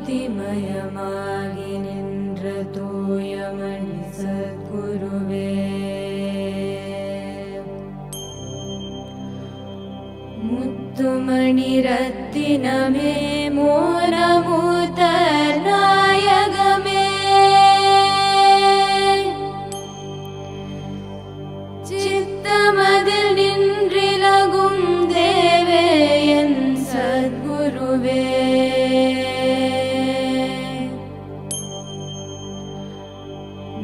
ஜோதிமயமாகி நின்ற தூயமணி சத்குருவே, முத்துமணி ரத்தினமே மோனமூத்த நாயகமே, சித்தமதில் நின்றிலகும் தேவே என் சத்குருவே,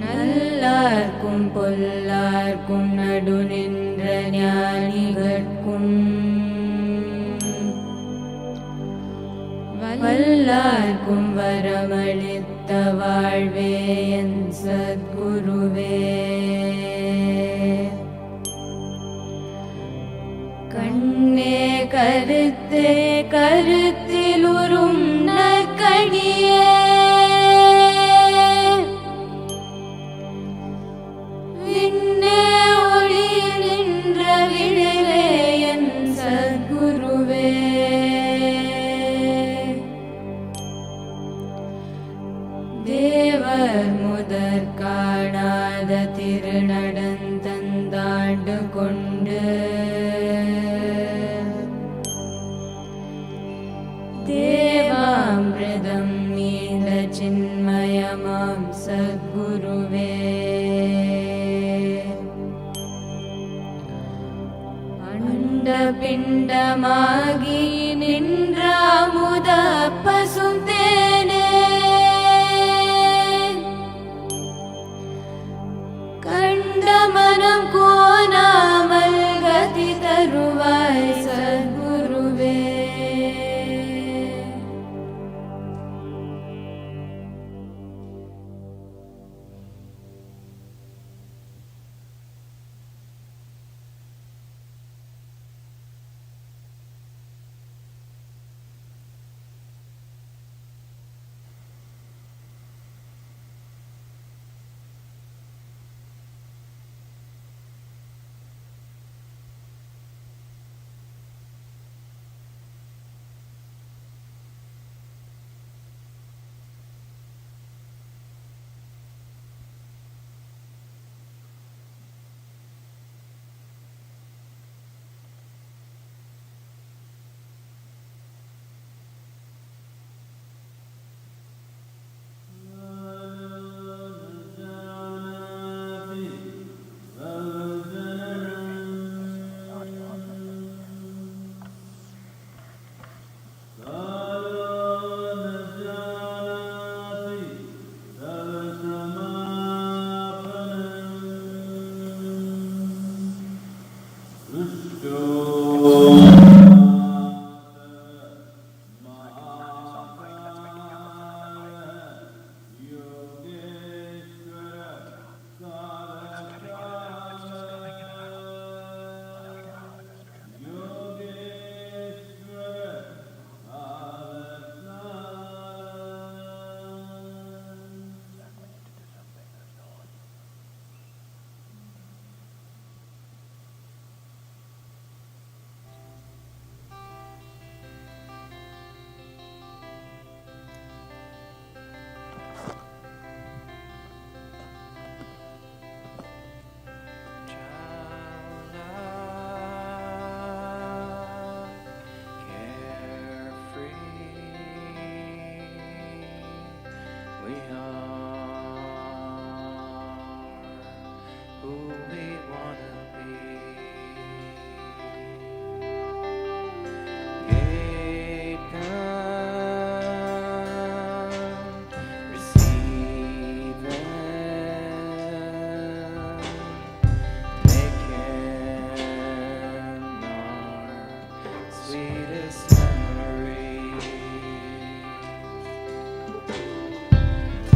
நல்லார்க்கும் பொல்லார்க்கும் நடு நின்ற ஞானிகட்கும் வல்லார்க்கும் வரமளித்த வாழ்வே என் சத்குருவே, கண்ணே கருத்தே கருத்திலுறும் நற்கணியே, விண்ணே ஒளி நின்ற விழிலே என் சத்குருவே, தேவர் முதற் காணாத திருநடந்தந்தாண்டு கொண்டு தேவாமிர்தம் நீந்த சின்மயமாம் சத்குருவே, அண்ட பிண்டமாகி நின்ற அமுத பசும் தேனே, கண்ட மனம் கோணாமல் கதி தருவாய் சத்குருவே,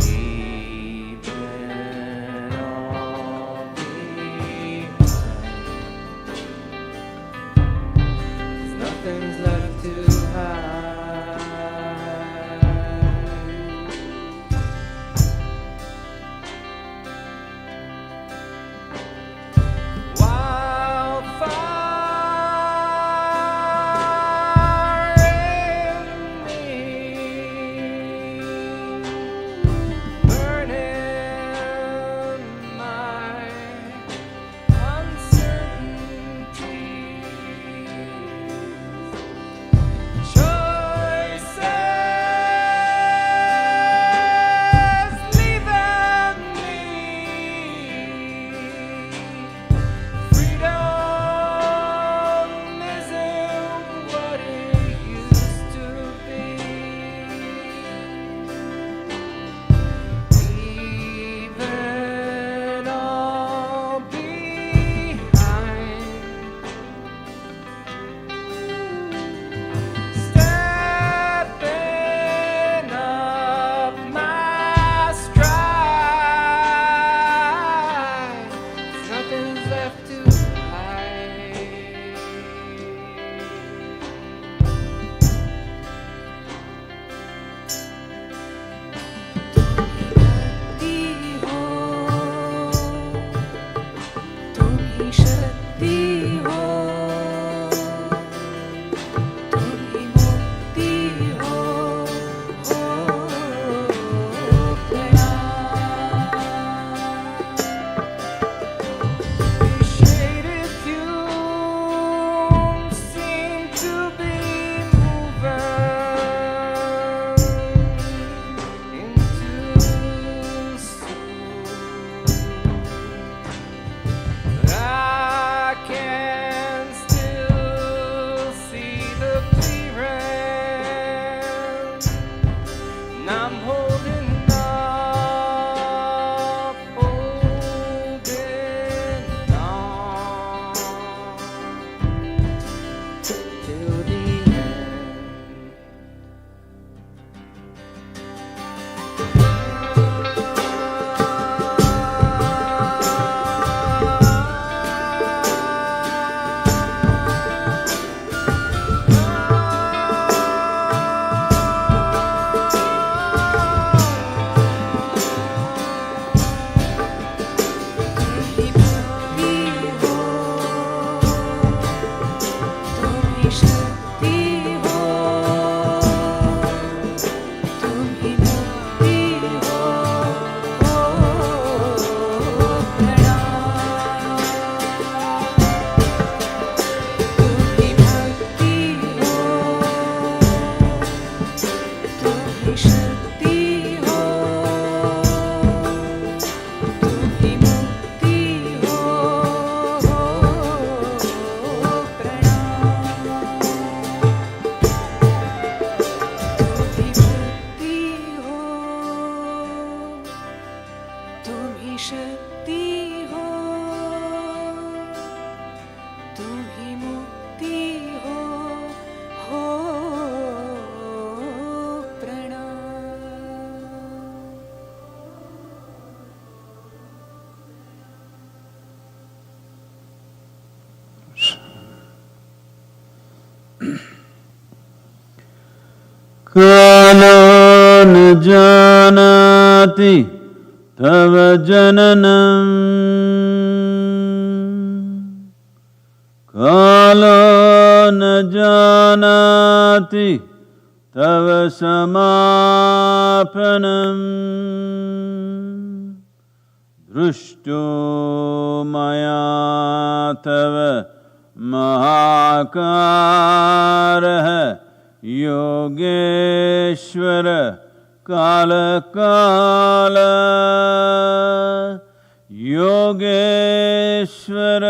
We I'm holding up, holding on till the end. कालो न जानाति तव जननम् कालो न जानाति तव समापनम् दृष्टो मया तव महाकारः योगेश्वर काल काल योगेश्वर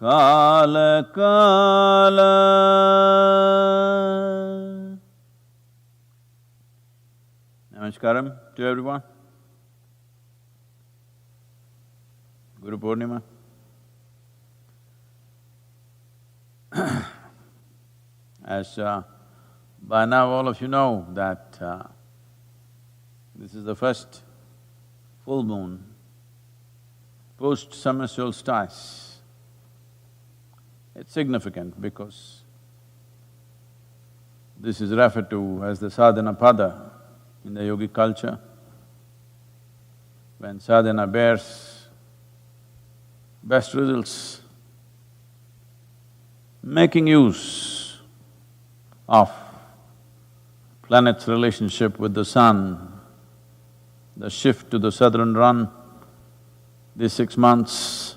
काल काल. Namaskaram to everyone. Guru Purnima. As by now all of you know that this is the first full moon post-summer solstice. It's significant because this is referred to as the sadhana pada in the yogic culture. When sadhana bears best results, making use of planet's relationship with the sun, the shift to the southern run, these 6 months,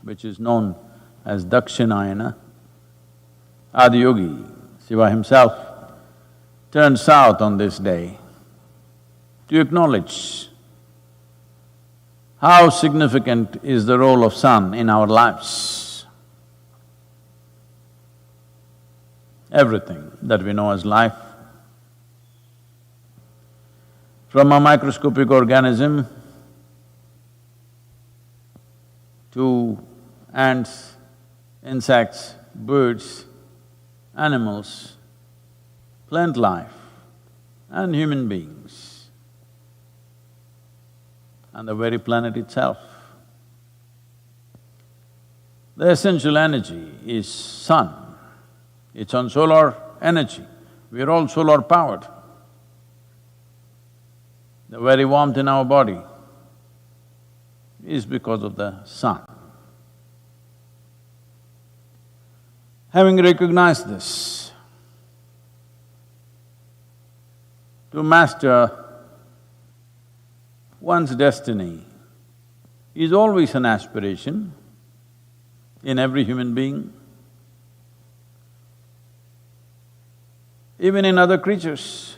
which is known as Dakshinayana, Adi-yogi, Shiva himself, turned south on this day to acknowledge how significant is the role of sun in our lives. Everything that we know as life, from a microscopic organism to ants, insects, birds, animals, plant life and human beings, and the very planet itself. The essential energy is sun. It's on solar energy. We're all solar powered. The very warmth in our body is because of the sun. Having recognized this, to master one's destiny is always an aspiration in every human being. Even in other creatures,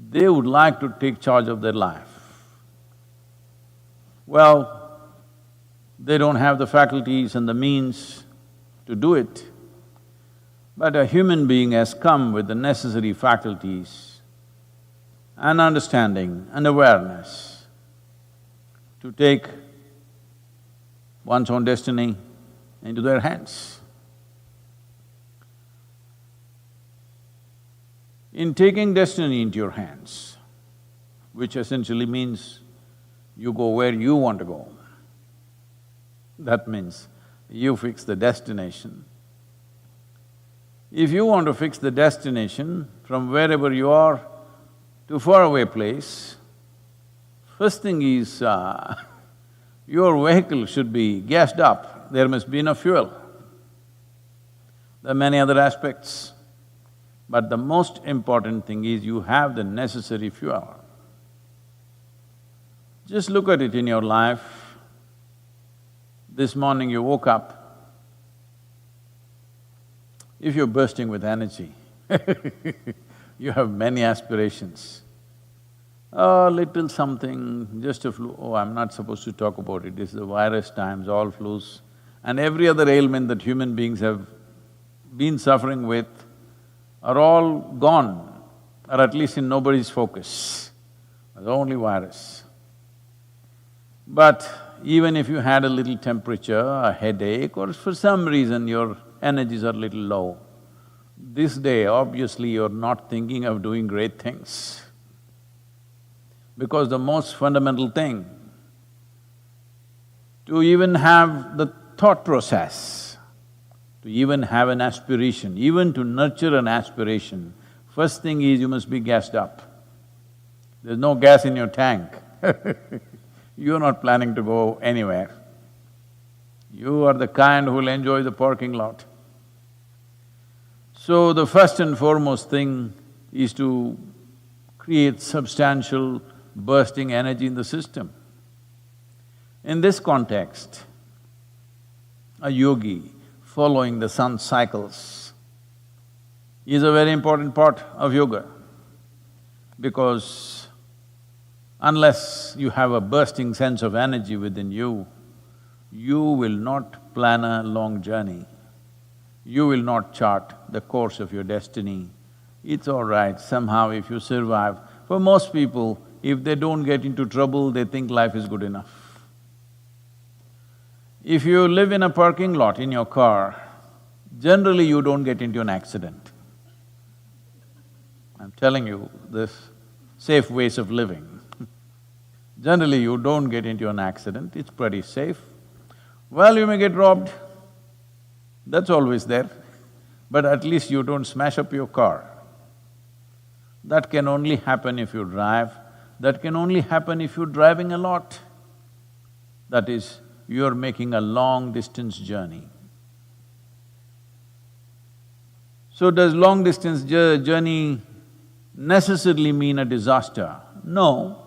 they would like to take charge of their life. Well, they don't have the faculties and the means to do it, but a human being has come with the necessary faculties and understanding and awareness to take one's own destiny into their hands. In taking destiny into your hands, which essentially means you go where you want to go, that means you fix the destination. If you want to fix the destination from wherever you are to faraway place, first thing is your vehicle should be gassed up, there must be enough fuel. There are many other aspects, but the most important thing is you have the necessary fuel. Just look at it in your life. This morning you woke up, if you're bursting with energy, you have many aspirations. Oh, little something, just a flu, oh, I'm not supposed to talk about it, this is the virus times, all flus, and every other ailment that human beings have been suffering with are all gone, or at least in nobody's focus. There's only virus. But even if you had a little temperature, a headache, or for some reason your energies are little low, this day obviously you're not thinking of doing great things. Because the most fundamental thing, to even have the thought process, to even have an aspiration, even to nurture an aspiration, first thing is you must be gassed up. There's no gas in your tank you're not planning to go anywhere. You are the kind who will enjoy the parking lot. So the first and foremost thing is to create substantial bursting energy in the system. In this context, a yogi following the sun's cycles is a very important part of yoga, because unless you have a bursting sense of energy within you, you will not plan a long journey. You will not chart the course of your destiny. It's all right, somehow if you survive. For most people, if they don't get into trouble, they think life is good enough. If you live in a parking lot in your car, generally you don't get into an accident. I'm telling you this, safe ways of living. Generally you don't get into an accident, it's pretty safe. Well, you may get robbed, that's always there, but at least you don't smash up your car. That can only happen if you drive, that can only happen if you're driving a lot. That is, you're making a long-distance journey. So does long-distance journey necessarily mean a disaster? No.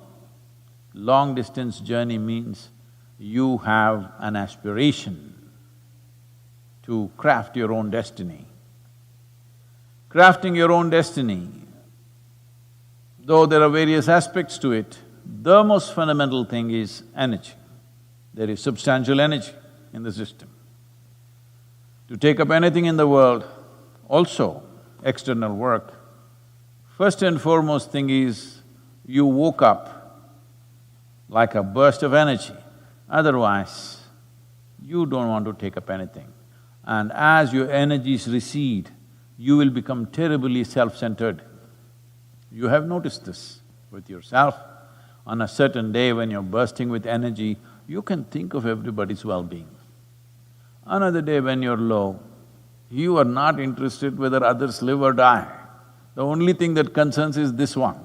Long-distance journey means you have an aspiration to craft your own destiny. Crafting your own destiny, though there are various aspects to it, the most fundamental thing is energy. There is substantial energy in the system. To take up anything in the world, also external work, first and foremost thing is you woke up like a burst of energy, otherwise you don't want to take up anything. And as your energies recede, you will become terribly self-centered. You have noticed this with yourself. On a certain day when you're bursting with energy, you can think of everybody's well-being. Another day when you're low, you are not interested whether others live or die. The only thing that concerns is this one.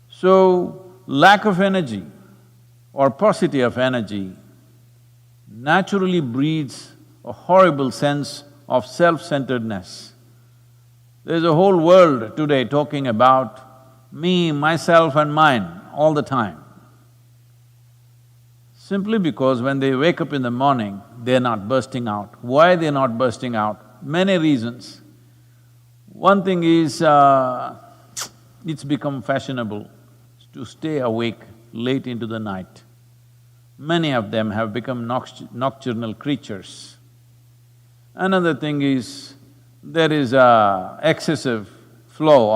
So, lack of energy or paucity of energy naturally breeds a horrible sense of self-centeredness. There's a whole world today talking about me, myself and mine all the time. Simply because when they wake up in the morning, they're not bursting out. Why they're not bursting out? Many reasons. One thing is, it's become fashionable to stay awake late into the night. Many of them have become nocturnal creatures. Another thing is, there is a excessive flow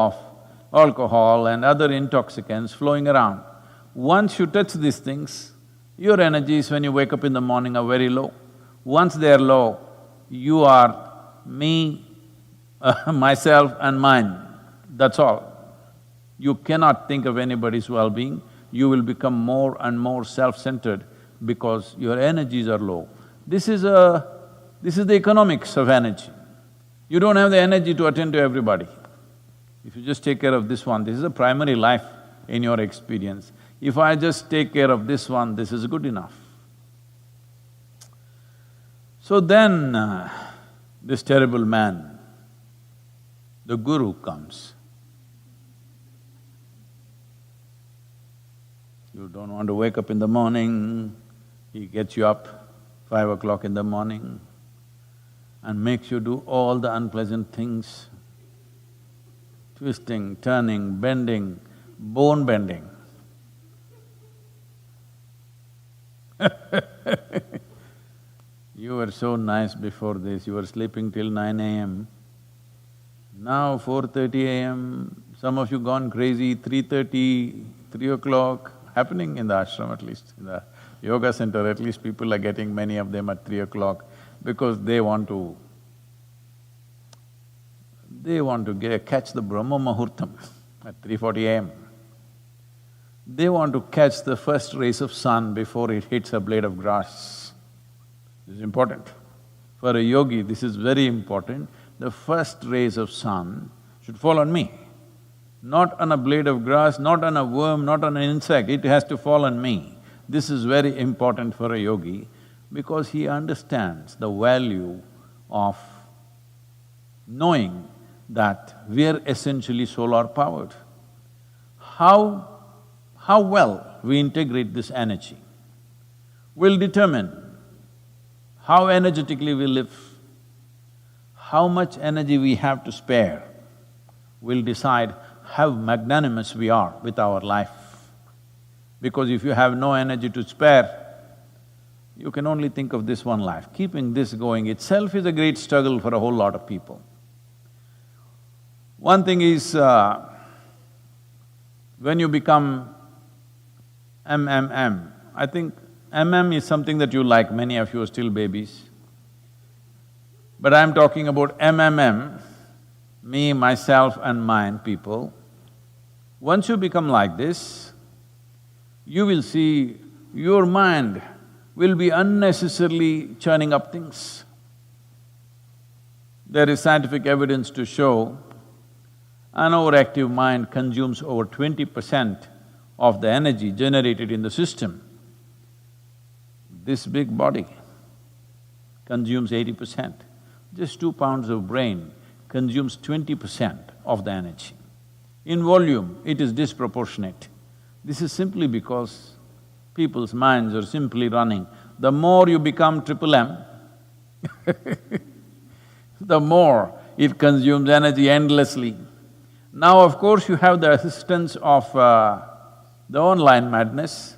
alcohol and other intoxicants flowing around. Once you touch these things, your energies when you wake up in the morning are very low. Once they are low, you are me, myself and mine, that's all. You cannot think of anybody's well-being, you will become more and more self-centered because your energies are low. This is the economics of energy. You don't have the energy to attend to everybody. If you just take care of this one, this is a primary life in your experience. If I just take care of this one, this is good enough. So then, this terrible man, the guru comes. You don't want to wake up in the morning, he gets you up 5 o'clock in the morning and makes you do all the unpleasant things, twisting, turning, bending, bone bending. You were so nice before this, you were sleeping till 9 a.m. Now 4:30 a.m., some of you gone crazy, 3:30, 3 o'clock, happening in the ashram at least. In the yoga center, at least people are getting, many of them at 3 o'clock, because they want to catch the Brahma Muhurtam at 3:40 a.m. They want to catch the first rays of sun before it hits a blade of grass. This is important. For a yogi, this is very important. The first rays of sun should fall on me. Not on a blade of grass, not on a worm, not on an insect, it has to fall on me. This is very important for a yogi because he understands the value of knowing that we are essentially solar-powered. How well we integrate this energy will determine how energetically we live. How much energy we have to spare will decide how magnanimous we are with our life. Because if you have no energy to spare, you can only think of this one life. Keeping this going itself is a great struggle for a whole lot of people. One thing is, when you become MMM, I think MM is something that you like, many of you are still babies. But I'm talking about MMM, me, myself and mine people. Once you become like this, you will see your mind will be unnecessarily churning up things. There is scientific evidence to show an overactive mind consumes over 20% of the energy generated in the system. This big body consumes 80%. Just 2 pounds of brain consumes 20% of the energy. In volume, it is disproportionate. This is simply because people's minds are simply running. The more you become triple M, the more it consumes energy endlessly. Now, of course, you have the assistance of the online madness,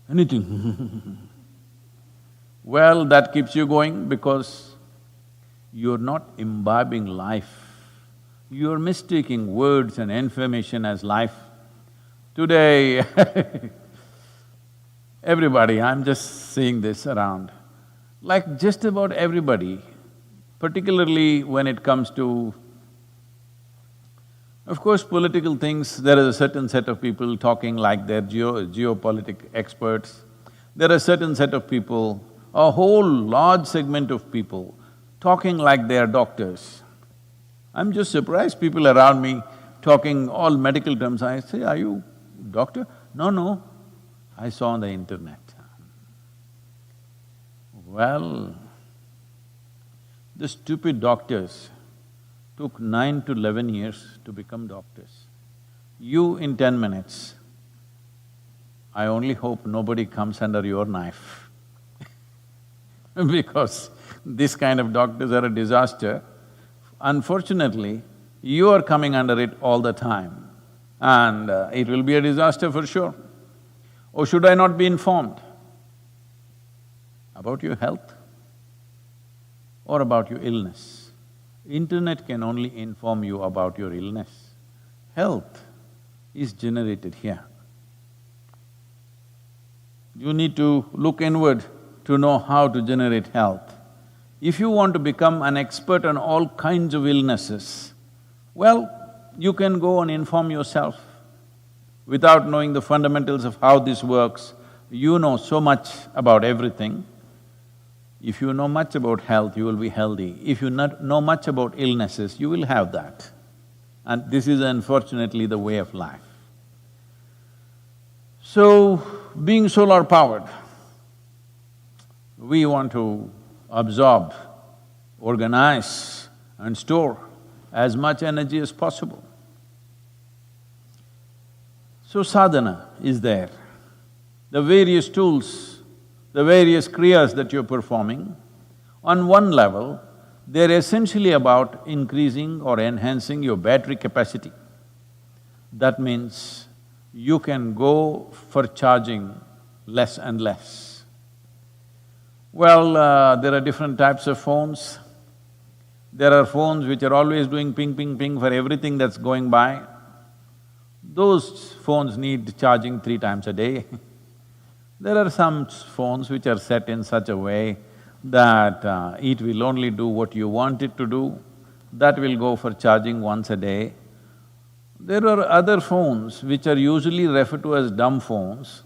anything well, that keeps you going because you're not imbibing life. You're mistaking words and information as life. Today, everybody, I'm just seeing this around, like just about everybody, particularly when it comes to, of course, political things, there is a certain set of people talking like they're geopolitic experts. There are a certain set of people, a whole large segment of people talking like they're doctors. I'm just surprised people around me talking all medical terms. I say, are you doctor? No, I saw on the internet. Well, the stupid doctors took 9 to 11 years to become doctors. You in 10 minutes, I only hope nobody comes under your knife because this kind of doctors are a disaster. Unfortunately, you are coming under it all the time and it will be a disaster for sure. Or should I not be informed about your health or about your illness? Internet can only inform you about your illness. Health is generated here. You need to look inward to know how to generate health. If you want to become an expert on all kinds of illnesses, well, you can go and inform yourself. Without knowing the fundamentals of how this works, you know so much about everything. If you know much about health, you will be healthy. If you not know much about illnesses, you will have that. And this is unfortunately the way of life. So, being solar powered, we want to absorb, organize and store as much energy as possible. So sadhana is there. The various tools, the various kriyas that you're performing, on one level, they're essentially about increasing or enhancing your battery capacity. That means you can go for charging less and less. Well, there are different types of phones. There are phones which are always doing ping, ping, ping for everything that's going by. Those phones need charging 3 times a day. There are some phones which are set in such a way that it will only do what you want it to do, that will go for charging once a day. There are other phones which are usually referred to as dumb phones,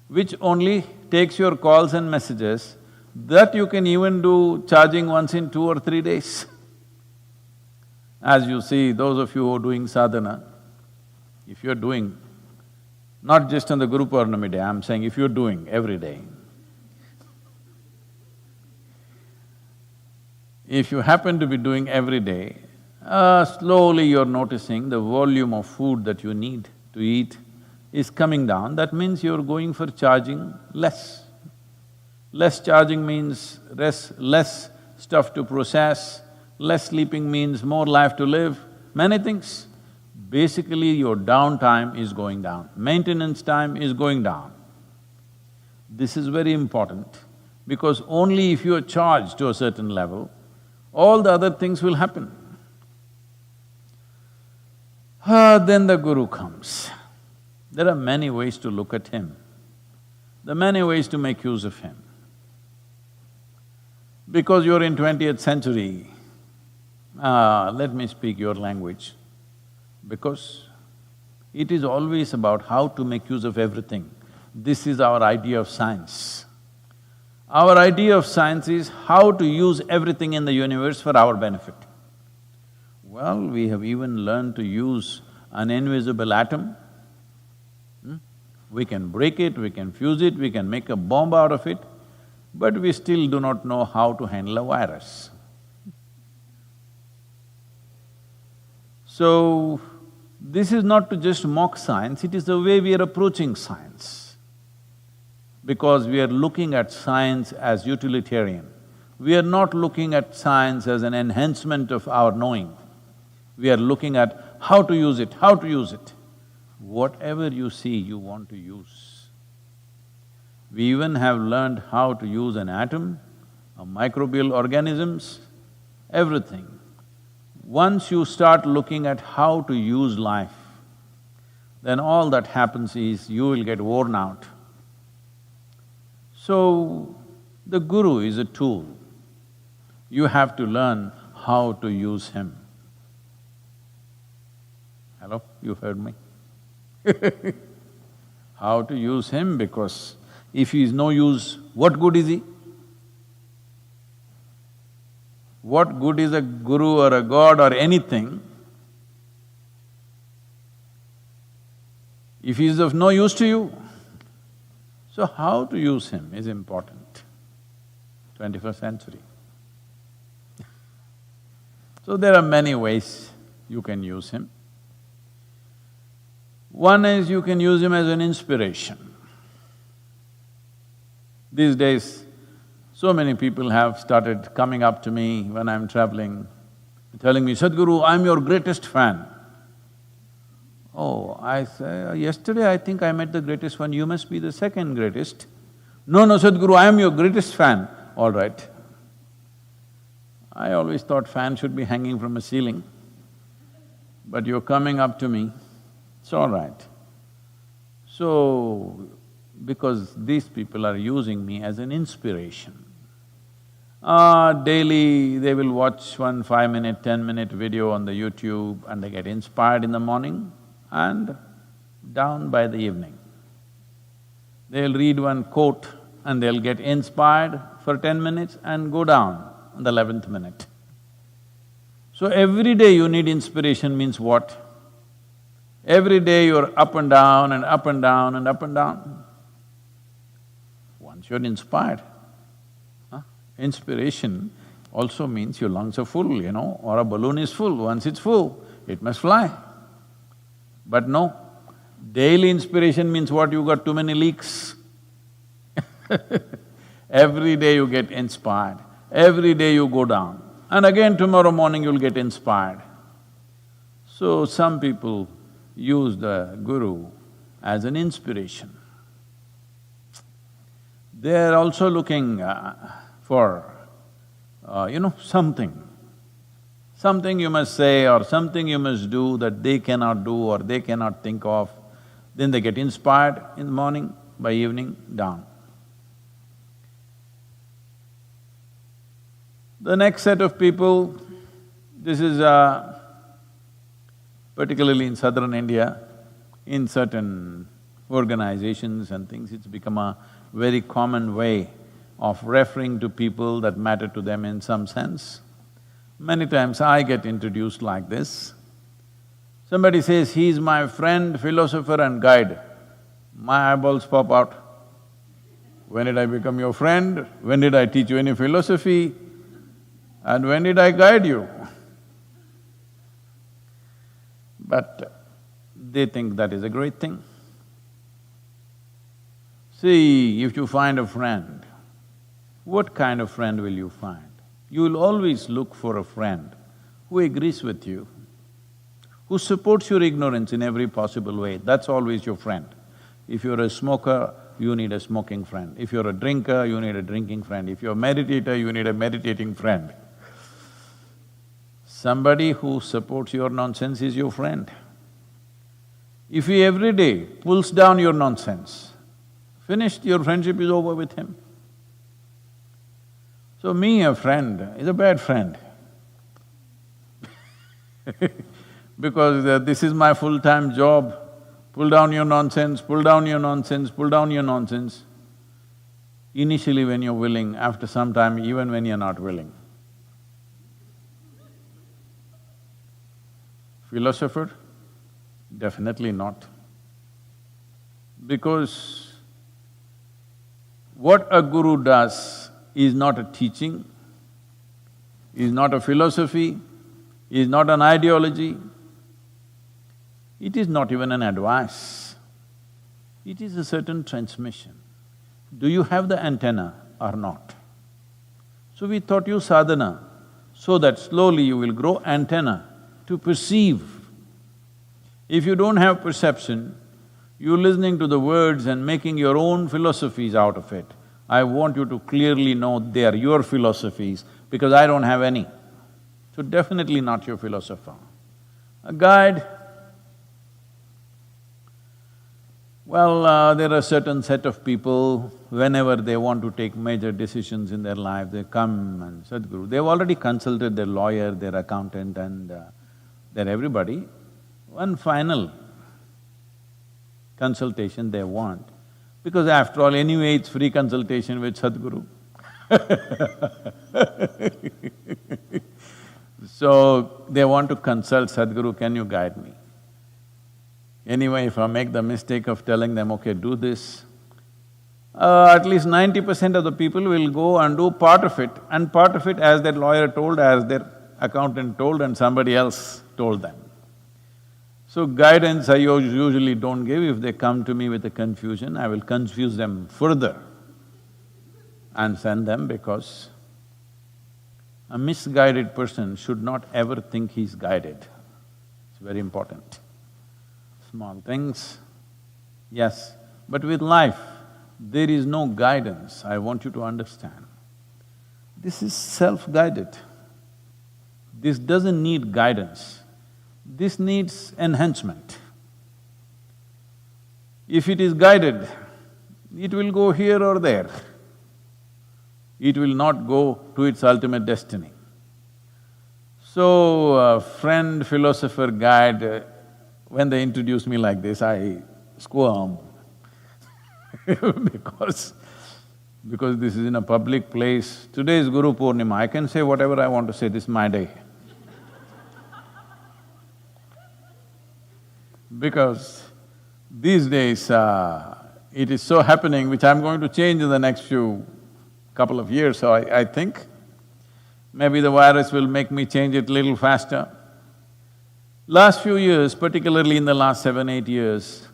which only takes your calls and messages, that you can even do charging once in 2 or 3 days. As you see, those of you who are doing sadhana, if you're doing, not just on the Guru Purnima day, I'm saying if you're doing every day, if you happen to be doing every day, slowly you're noticing the volume of food that you need to eat is coming down. That means you're going for charging less. Less charging means less stuff to process, less sleeping means more life to live, many things. Basically, your downtime is going down, maintenance time is going down. This is very important because only if you are charged to a certain level, all the other things will happen. Then the Guru comes. There are many ways to look at him. There are many ways to make use of him. Because you're in 20th century, let me speak your language. Because it is always about how to make use of everything. This is our idea of science. Our idea of science is how to use everything in the universe for our benefit. Well, we have even learned to use an invisible atom. We can break it, we can fuse it, we can make a bomb out of it, but we still do not know how to handle a virus. So, this is not to just mock science, it is the way we are approaching science. Because we are looking at science as utilitarian. We are not looking at science as an enhancement of our knowing. We are looking at how to use it, how to use it. Whatever you see, you want to use. We even have learned how to use an atom, microbial organisms, everything. Once you start looking at how to use life, then all that happens is you will get worn out. So, the Guru is a tool. You have to learn how to use him. Hello, you heard me? How to use him, because if he is no use, what good is he? What good is a guru or a god or anything if he is of no use to you? So how to use him is important, 21st century. So there are many ways you can use him. One is you can use him as an inspiration. These days, so many people have started coming up to me when I'm traveling, telling me, Sadhguru, I'm your greatest fan. Oh, I say, yesterday I think I met the greatest one, you must be the second greatest. No, no, Sadhguru, I am your greatest fan. All right. I always thought fan should be hanging from a ceiling. but you're coming up to me, it's all right. So, because these people are using me as an inspiration. Daily they will watch one 5-minute, 10-minute video on the YouTube and they get inspired in the morning and down by the evening. They'll read one quote and they'll get inspired for 10 minutes and go down on the 11th minute. So every day you need inspiration means what? Every day you're up and down and up and down and up and down. Once you're inspired, inspiration also means your lungs are full, or a balloon is full. Once it's full, it must fly. But no, daily inspiration means what? You got too many leaks. Every day you get inspired, every day you go down, and again tomorrow morning you'll get inspired. So some people use the Guru as an inspiration. They're also looking for, something you must say or something you must do that they cannot do or they cannot think of. Then they get inspired in the morning, by evening, down. The next set of people, this is particularly in southern India, in certain organizations and things, it's become a very common way of referring to people that matter to them in some sense. Many times I get introduced like this. Somebody says, he's my friend, philosopher and guide. My eyeballs pop out. When did I become your friend? When did I teach you any philosophy? And when did I guide you? But they think that is a great thing. See, if you find a friend, what kind of friend will you find? You will always look for a friend who agrees with you, who supports your ignorance in every possible way, that's always your friend. If you're a smoker, you need a smoking friend. If you're a drinker, you need a drinking friend. If you're a meditator, you need a meditating friend. Somebody who supports your nonsense is your friend. If he every day pulls down your nonsense, finished, your friendship is over with him. So me, a friend, is a bad friend because this is my full-time job, pull down your nonsense, pull down your nonsense, pull down your nonsense. Initially when you're willing, after some time even when you're not willing. Philosopher? Definitely not. Because what a guru does is not a teaching, is not a philosophy, is not an ideology, it is not even an advice. It is a certain transmission. Do you have the antenna or not? So we taught you sadhana, so that slowly you will grow antenna to perceive. If you don't have perception, you're listening to the words and making your own philosophies out of it. I want you to clearly know they are your philosophies because I don't have any. So definitely not your philosopher. A guide, well, there are a certain set of people, whenever they want to take major decisions in their life, they come and Sadhguru, they've already consulted their lawyer, their accountant and their everybody. One final consultation they want, because after all, anyway it's free consultation with Sadhguru. So, they want to consult Sadhguru, can you guide me? Anyway, if I make the mistake of telling them, okay, do this, at least 90% of the people will go and do part of it, and part of it as their lawyer told, as their accountant told and somebody else told them. So guidance I usually don't give. If they come to me with a confusion, I will confuse them further and send them, because a misguided person should not ever think he's guided. It's very important. Small things, yes, but with life, there is no guidance, I want you to understand. This is self-guided. This doesn't need guidance. This needs enhancement. If it is guided, it will go here or there. It will not go to its ultimate destiny. So, friend, philosopher, guide, when they introduce me like this, I squirm because this is in a public place. Today is Guru Purnima, I can say whatever I want to say, this is my day. Because these days, it is so happening, which I'm going to change in the next couple of years, so I think maybe the virus will make me change it little faster. Last few years, particularly in the last 7, 8 years,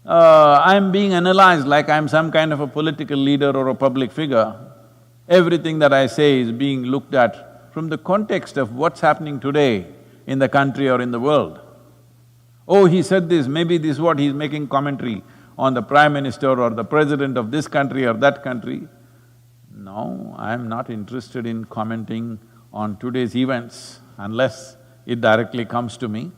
I'm being analyzed like I'm some kind of a political leader or a public figure. Everything that I say is being looked at from the context of what's happening today in the country or in the world. Oh, he said this, maybe this is what he's making commentary on the Prime Minister or the President of this country or that country. No, I'm not interested in commenting on today's events unless it directly comes to me.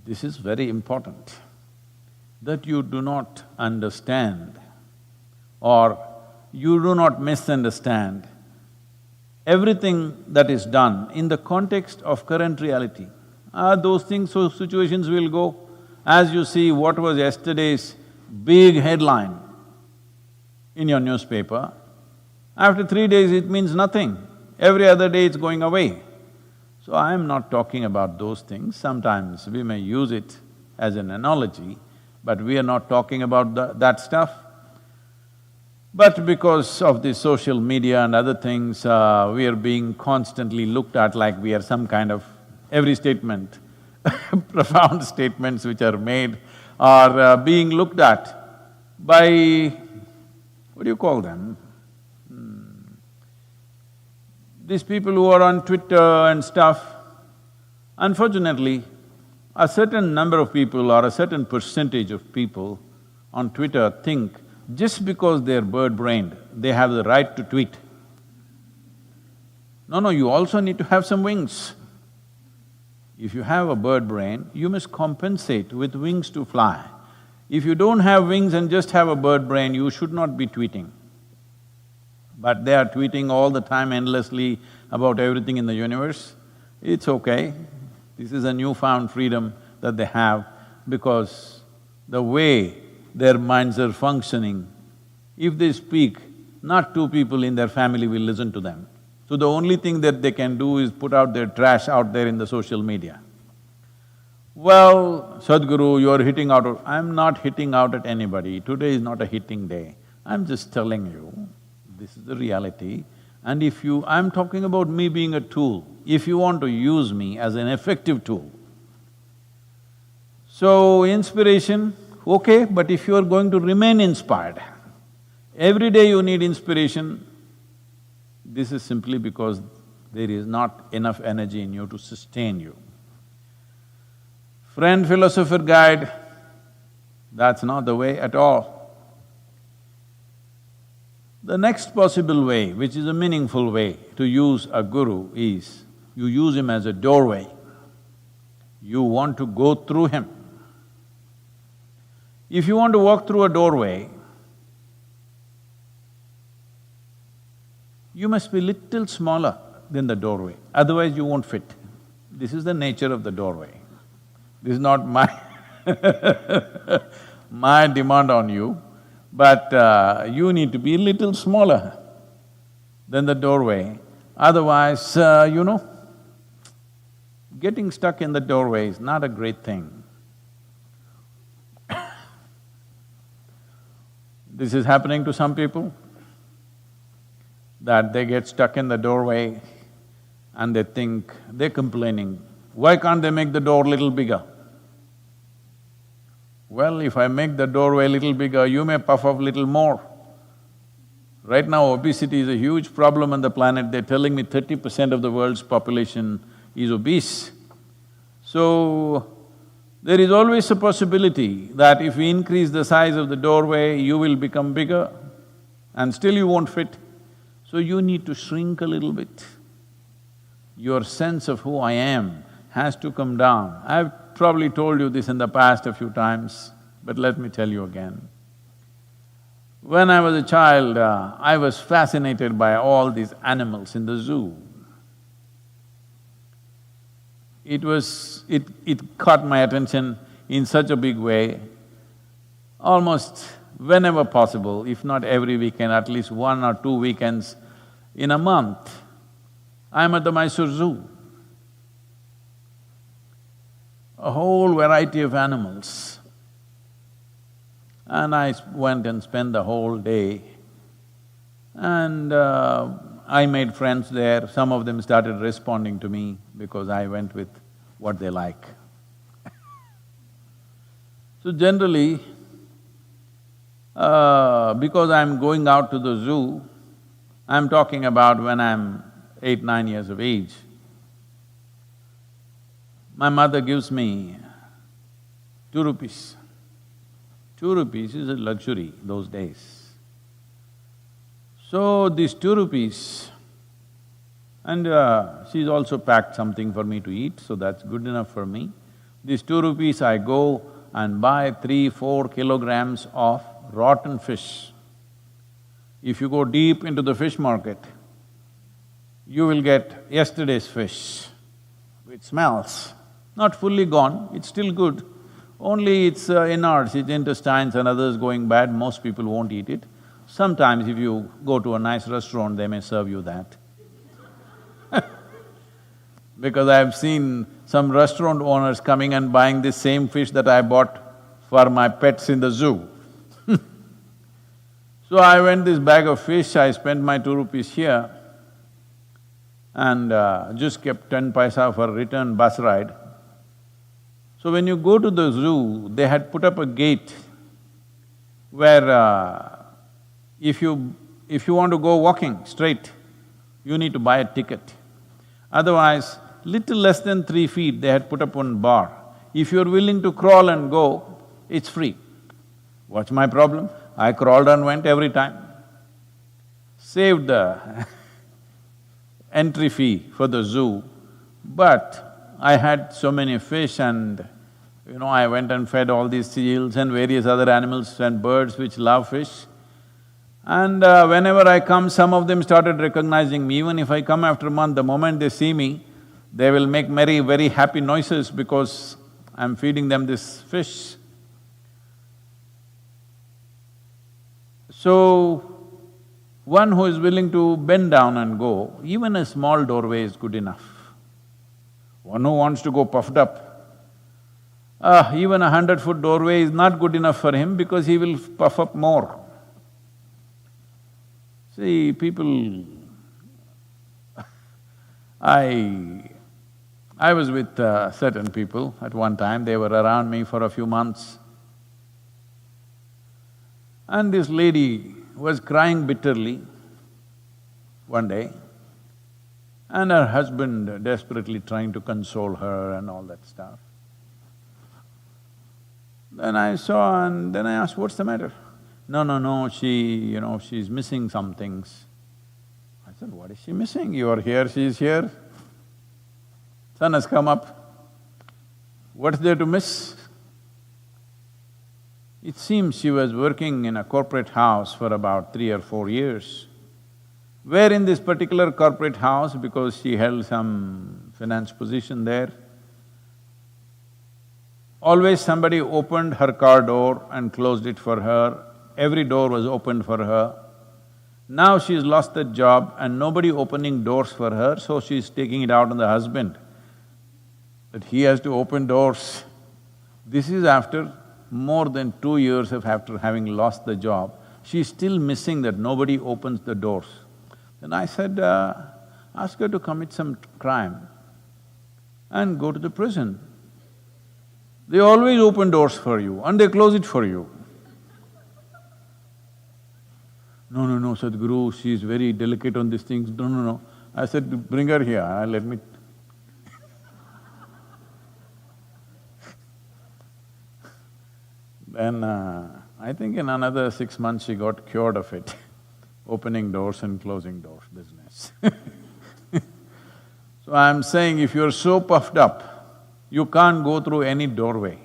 This is very important, that you do not understand or you do not misunderstand everything that is done in the context of current reality. Those things, those situations will go. As you see, what was yesterday's big headline in your newspaper, after 3 days it means nothing. Every other day it's going away. So I am not talking about those things. Sometimes we may use it as an analogy, but we are not talking about that stuff. But because of the social media and other things, we are being constantly looked at like we are some kind of… every statement profound statements which are made are being looked at by… what do you call them? These people who are on Twitter and stuff. Unfortunately, a certain number of people or a certain percentage of people on Twitter think just because they're bird-brained, they have the right to tweet. No, you also need to have some wings. If you have a bird brain, you must compensate with wings to fly. If you don't have wings and just have a bird brain, you should not be tweeting. But they are tweeting all the time endlessly about everything in the universe. It's okay. This is a newfound freedom that they have because the way their minds are functioning, if they speak, not 2 people in their family will listen to them. So the only thing that they can do is put out their trash out there in the social media. Well, Sadhguru, you're hitting out… I'm not hitting out at anybody. Today is not a hitting day. I'm just telling you, this is the reality. And if you… I'm talking about me being a tool. If you want to use me as an effective tool. So, inspiration, okay, but if you are going to remain inspired, every day you need inspiration, this is simply because there is not enough energy in you to sustain you. Friend, philosopher, guide, that's not the way at all. The next possible way, which is a meaningful way to use a guru is, you use him as a doorway. You want to go through him. If you want to walk through a doorway, you must be little smaller than the doorway, otherwise you won't fit. This is the nature of the doorway. This is not my my demand on you, but you need to be a little smaller than the doorway. Otherwise, getting stuck in the doorway is not a great thing. This is happening to some people, that they get stuck in the doorway and they think… they're complaining, why can't they make the door little bigger? Well, if I make the doorway a little bigger, you may puff up little more. Right now, obesity is a huge problem on the planet. They're telling me 30% of the world's population is obese. So, there is always a possibility that if we increase the size of the doorway, you will become bigger and still you won't fit. So you need to shrink a little bit. your sense of who I am has to come down. I've probably told you this in the past a few times, but let me tell you again. When I was a child, I was fascinated by all these animals in the zoo. It caught my attention in such a big way. Almost whenever possible, if not every weekend, at least 1 or 2 weekends in a month, I'm at the Mysore Zoo. A whole variety of animals. And I went and spent the whole day. And I made friends there. Some of them started responding to me because I went with what they like. So generally, because I'm going out to the zoo, I'm talking about when I'm 8, 9 years of age. My mother gives me 2 rupees. 2 rupees is a luxury those days. So these 2 rupees, and she's also packed something for me to eat, so that's good enough for me. These 2 rupees I go and buy 3-4 kilograms of rotten fish. If you go deep into the fish market, you will get yesterday's fish. It smells, not fully gone, it's still good. Only its innards, its intestines and others going bad, most people won't eat it. Sometimes if you go to a nice restaurant, they may serve you that. Because I've seen some restaurant owners coming and buying this same fish that I bought for my pets in the zoo. So I went this bag of fish, I spent my 2 rupees here and just kept 10 paisa for return bus ride. So when you go to the zoo, they had put up a gate where if you want to go walking straight, you need to buy a ticket. Otherwise, little less than 3 feet, they had put up one bar. If you're willing to crawl and go, it's free. What's my problem? I crawled and went every time. Saved the entry fee for the zoo, but I had so many fish and I went and fed all these seals and various other animals and birds which love fish. And whenever I come, some of them started recognizing me. Even if I come after a month, the moment they see me, they will make very happy noises because I'm feeding them this fish. So, one who is willing to bend down and go, even a small doorway is good enough. One who wants to go puffed up, even 100-foot doorway is not good enough for him because he will puff up more. See, people… I was with certain people at one time, they were around me for a few months. And this lady was crying bitterly one day, and her husband desperately trying to console her and all that stuff. Then I saw and then I asked, what's the matter? No, she's missing some things. I said, what is she missing? You are here, she is here. Sun has come up. What's there to miss? It seems she was working in a corporate house for about 3 or 4 years, where in this particular corporate house, because she held some finance position there, always somebody opened her car door and closed it for her, every door was opened for her. Now she's lost that job and nobody opening doors for her, so she's taking it out on the husband, that he has to open doors. This is after more than 2 years of after having lost the job, she's still missing that nobody opens the doors. Then I said, ask her to commit some crime and go to the prison. They always open doors for you and they close it for you. No, Sadhguru, she's very delicate on these things, no. I said, bring her here, let me… Then I think in another 6 months she got cured of it, opening doors and closing doors business. So I'm saying if you're so puffed up, you can't go through any doorway.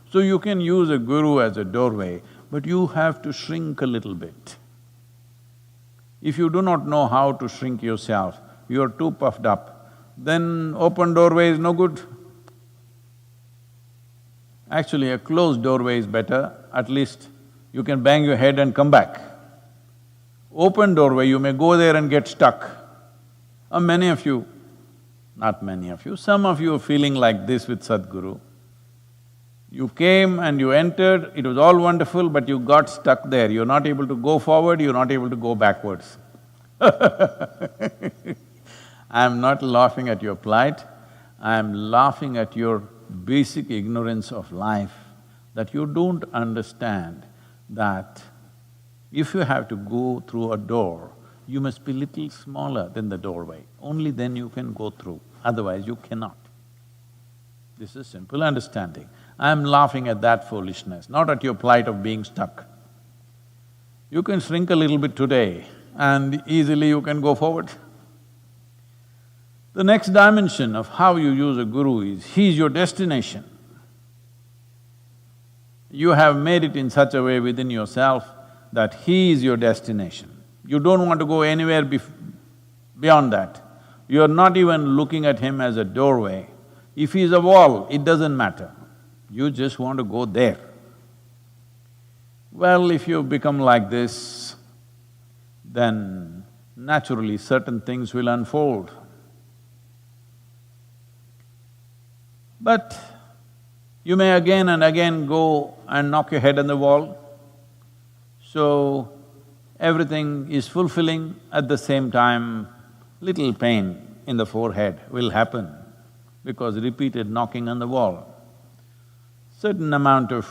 So you can use a guru as a doorway, but you have to shrink a little bit. If you do not know how to shrink yourself, you're too puffed up, then open doorway is no good. Actually, a closed doorway is better, at least you can bang your head and come back. Open doorway, you may go there and get stuck. Many of you, not many of you, some of you are feeling like this with Sadhguru. You came and you entered, it was all wonderful, but you got stuck there. You're not able to go forward, you're not able to go backwards. I'm not laughing at your plight, I'm laughing at your basic ignorance of life, that you don't understand that if you have to go through a door, you must be little smaller than the doorway. Only then you can go through, otherwise you cannot. This is simple understanding. I'm laughing at that foolishness, not at your plight of being stuck. You can shrink a little bit today and easily you can go forward. The next dimension of how you use a guru is, he's your destination. You have made it in such a way within yourself that he is your destination. You don't want to go anywhere beyond that. You're not even looking at him as a doorway. If he's a wall, it doesn't matter. You just want to go there. Well, if you become like this, then naturally certain things will unfold. But you may again and again go and knock your head on the wall. So, everything is fulfilling, at the same time, little pain in the forehead will happen because repeated knocking on the wall. Certain amount of,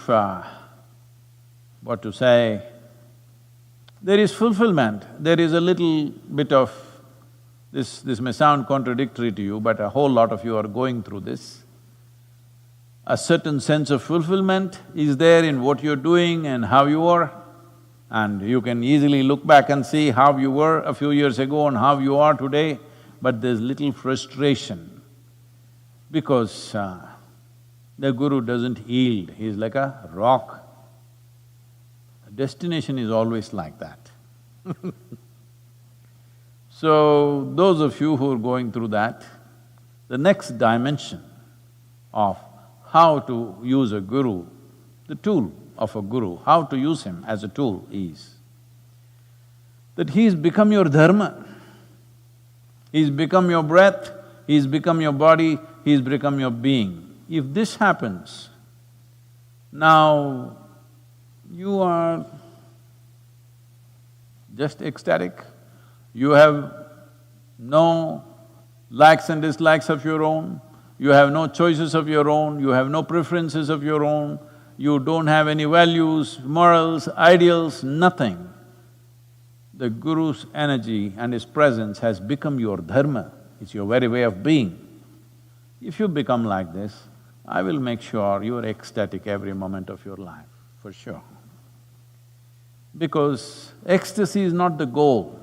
there is fulfillment, there is a little bit of… This may sound contradictory to you, but a whole lot of you are going through this. A certain sense of fulfillment is there in what you're doing and how you are, and you can easily look back and see how you were a few years ago and how you are today, but there's little frustration because the guru doesn't yield, he's like a rock. Destination is always like that. So, those of you who are going through that, the next dimension of how to use a guru, the tool of a guru, how to use him as a tool is that he's become your dharma, he's become your breath, he's become your body, he's become your being. If this happens, now you are just ecstatic, you have no likes and dislikes of your own, you have no choices of your own, you have no preferences of your own, you don't have any values, morals, ideals, nothing. The Guru's energy and his presence has become your dharma, it's your very way of being. If you become like this, I will make sure you are ecstatic every moment of your life, for sure. Because ecstasy is not the goal.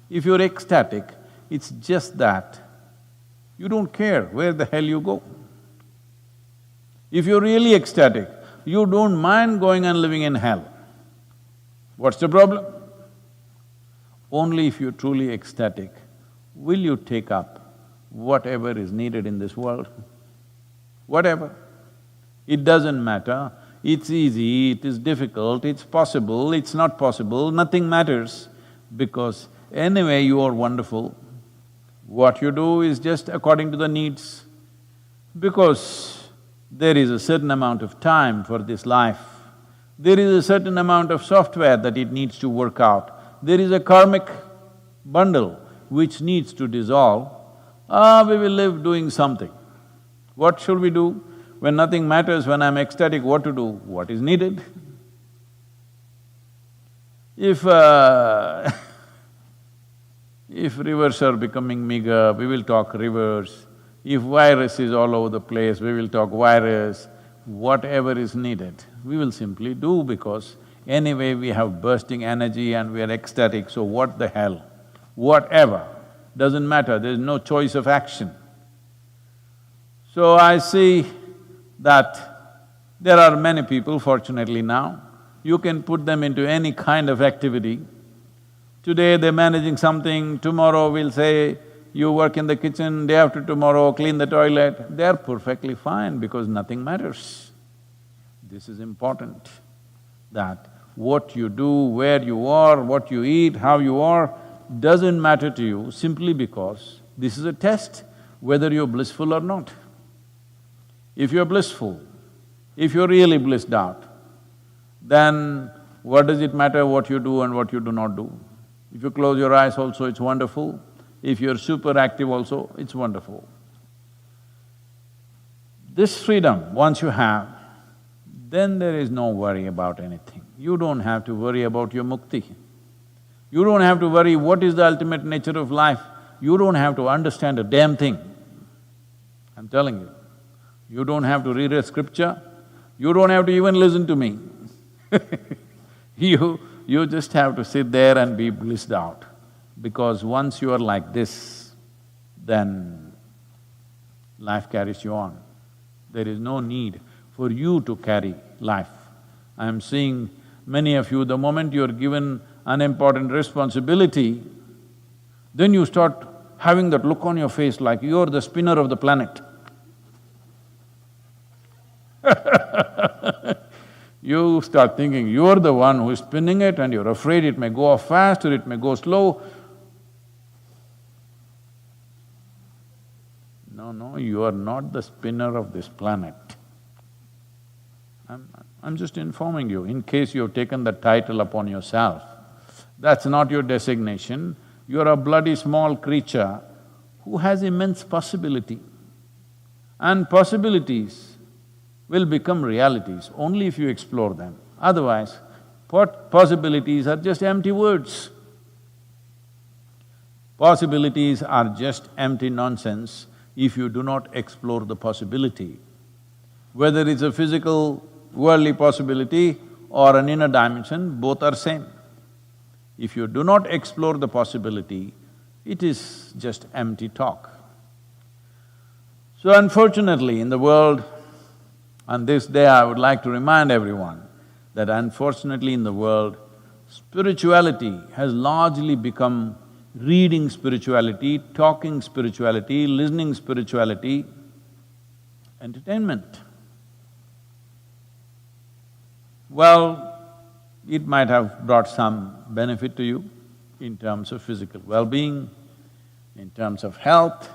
If you're ecstatic, it's just that you don't care where the hell you go. If you're really ecstatic, you don't mind going and living in hell. What's the problem? Only if you're truly ecstatic, will you take up whatever is needed in this world? Whatever. It doesn't matter, it's easy, it is difficult, it's possible, it's not possible, nothing matters, because anyway you are wonderful. What you do is just according to the needs. Because there is a certain amount of time for this life, there is a certain amount of software that it needs to work out, there is a karmic bundle which needs to dissolve, we will live doing something. What should we do? When nothing matters, when I'm ecstatic, what to do? What is needed? If if rivers are becoming meager, we will talk rivers. If virus is all over the place, we will talk virus. Whatever is needed, we will simply do because anyway we have bursting energy and we are ecstatic, so what the hell? Whatever, doesn't matter, there is no choice of action. So I see that there are many people, fortunately now, you can put them into any kind of activity. Today they're managing something, tomorrow we'll say, you work in the kitchen, day after tomorrow clean the toilet. They're perfectly fine because nothing matters. This is important, that what you do, where you are, what you eat, how you are, doesn't matter to you simply because this is a test whether you're blissful or not. If you're blissful, if you're really blissed out, then what does it matter what you do and what you do not do? If you close your eyes also, it's wonderful. If you're super active also, it's wonderful. This freedom, once you have, then there is no worry about anything. You don't have to worry about your mukti. You don't have to worry what is the ultimate nature of life. You don't have to understand a damn thing. I'm telling you. You don't have to read a scripture, you don't have to even listen to me. You just have to sit there and be blissed out. Because once you are like this, then life carries you on. There is no need for you to carry life. I am seeing many of you, the moment you are given an important responsibility, then you start having that look on your face like you're the spinner of the planet. You start thinking you're the one who is spinning it and you're afraid it may go off fast or it may go slow. No, you are not the spinner of this planet. I'm just informing you, in case you have taken that title upon yourself. That's not your designation, you're a bloody small creature who has immense possibility. And possibilities will become realities only if you explore them. Otherwise, possibilities are just empty words. Possibilities are just empty nonsense if you do not explore the possibility. Whether it's a physical, worldly possibility or an inner dimension, both are same. If you do not explore the possibility, it is just empty talk. So unfortunately, in the world, on this day I would like to remind everyone that unfortunately in the world, spirituality has largely become reading spirituality, talking spirituality, listening spirituality, entertainment. Well, it might have brought some benefit to you in terms of physical well-being, in terms of health.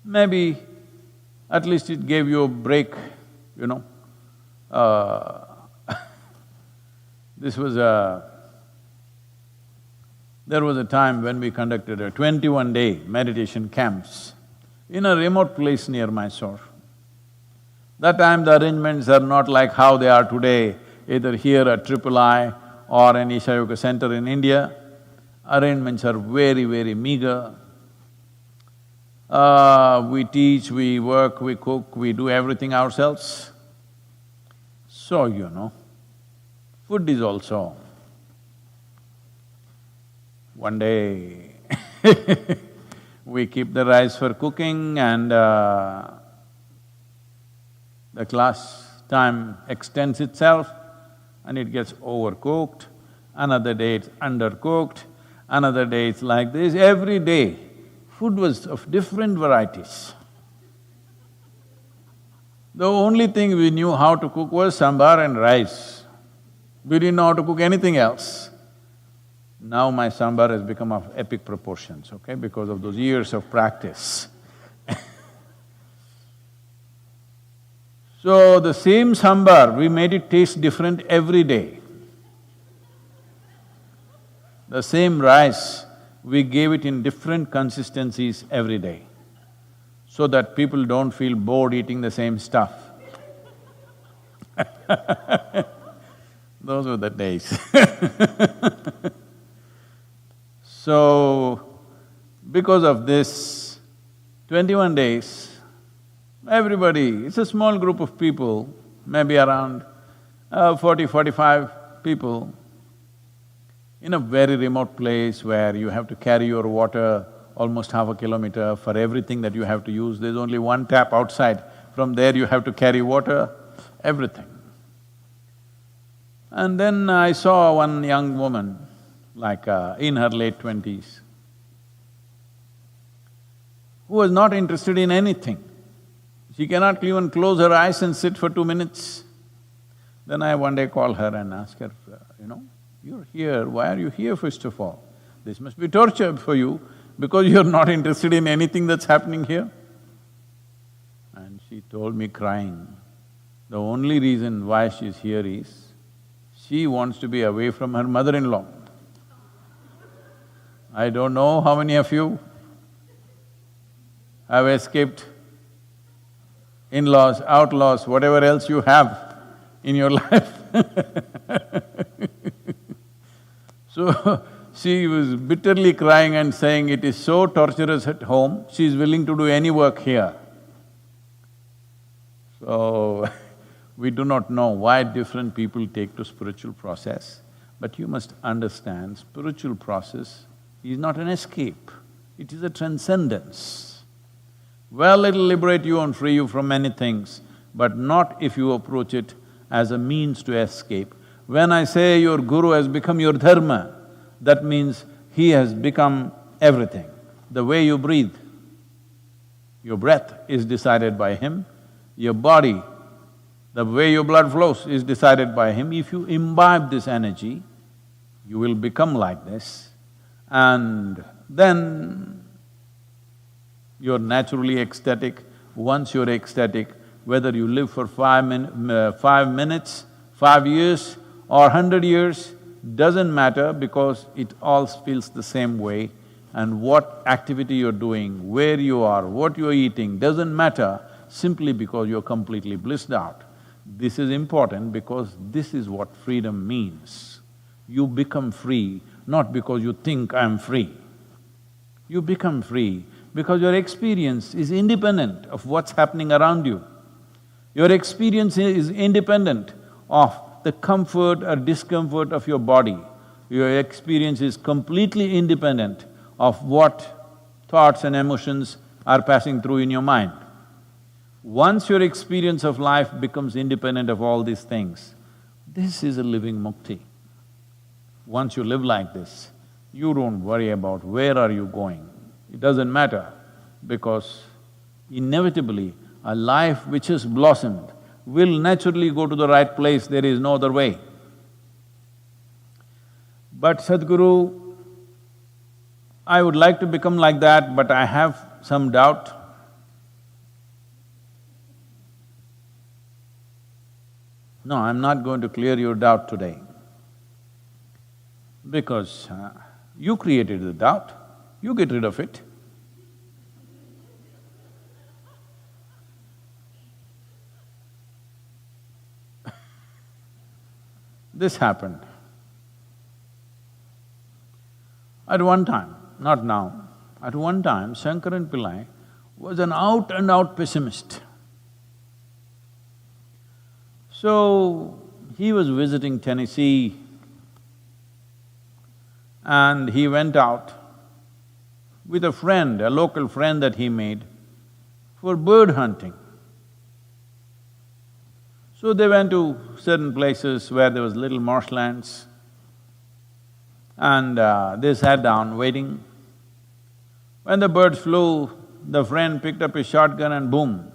Maybe at least it gave you a break, you know. There was a time when we conducted a 21-day meditation camps in a remote place near Mysore. That time the arrangements are not like how they are today, either here at III or an Isha Yoga center in India. Arrangements are very, very meager. We teach, we work, we cook, we do everything ourselves. So, you know, food is also… One day we keep the rice for cooking and the class time extends itself and it gets overcooked. Another day it's undercooked, another day it's like this. Every day food was of different varieties. The only thing we knew how to cook was sambar and rice. We didn't know how to cook anything else. Now my sambar has become of epic proportions, okay, because of those years of practice. So the same sambar, we made it taste different every day. The same rice, we gave it in different consistencies every day, so that people don't feel bored eating the same stuff. Those were the days. So, because of this, 21 days, everybody, it's a small group of people, maybe around 40-45 people, in a very remote place where you have to carry your water almost half a kilometer for everything that you have to use. There's only one tap outside. From there you have to carry water, everything. And then I saw one young woman, like in her late 20s, who was not interested in anything. She cannot even close her eyes and sit for 2 minutes. Then I one day called her and asked her, you're here, why are you here first of all? This must be torture for you because you're not interested in anything that's happening here. And she told me crying, the only reason why she's here is she wants to be away from her mother-in-law. I don't know how many of you have escaped in-laws, outlaws, whatever else you have in your life. So, she was bitterly crying and saying it is so torturous at home, she is willing to do any work here. So, we do not know why different people take to spiritual process, but you must understand spiritual process is not an escape, it is a transcendence. Well, it'll liberate you and free you from many things, but not if you approach it as a means to escape. When I say your guru has become your dharma, that means he has become everything. The way you breathe, your breath is decided by him, your body, the way your blood flows is decided by him. If you imbibe this energy, you will become like this, and then you're naturally ecstatic. Once you're ecstatic, whether you live for 5 minutes, 5 years or 100 years, doesn't matter because it all feels the same way. And what activity you're doing, where you are, what you're eating, doesn't matter simply because you're completely blissed out. This is important because this is what freedom means. You become free not because you think I'm free. You become free because your experience is independent of what's happening around you. Your experience is independent of the comfort or discomfort of your body. Your experience is completely independent of what thoughts and emotions are passing through in your mind. Once your experience of life becomes independent of all these things, this is a living mukti. Once you live like this, you don't worry about where are you going. It doesn't matter because inevitably a life which has blossomed will naturally go to the right place, there is no other way. But Sadhguru, I would like to become like that, but I have some doubt. No, I'm not going to clear your doubt today because you created the doubt, you get rid of it. This happened. At one time, not now, at one time Shankaran Pillai was an out-and-out pessimist. So, he was visiting Tennessee and he went out with a friend, a local friend that he made, for bird hunting. So they went to certain places where there was little marshlands and they sat down waiting. When the birds flew, the friend picked up his shotgun and boom.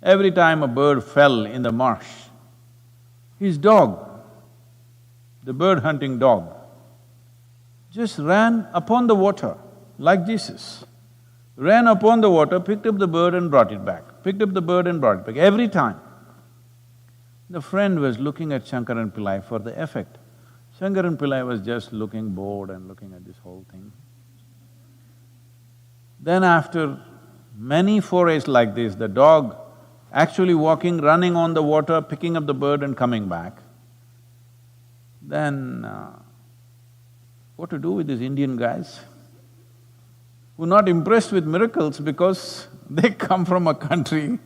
Every time a bird fell in the marsh, his dog, the bird hunting dog, just ran upon the water like Jesus. Ran upon the water, picked up the bird and brought it back, picked up the bird and brought it back, every time. The friend was looking at Shankaran Pillai for the effect. Shankaran Pillai was just looking bored and looking at this whole thing. Then after many forays like this, the dog actually walking, running on the water, picking up the bird and coming back. Then what to do with these Indian guys who are not impressed with miracles because they come from a country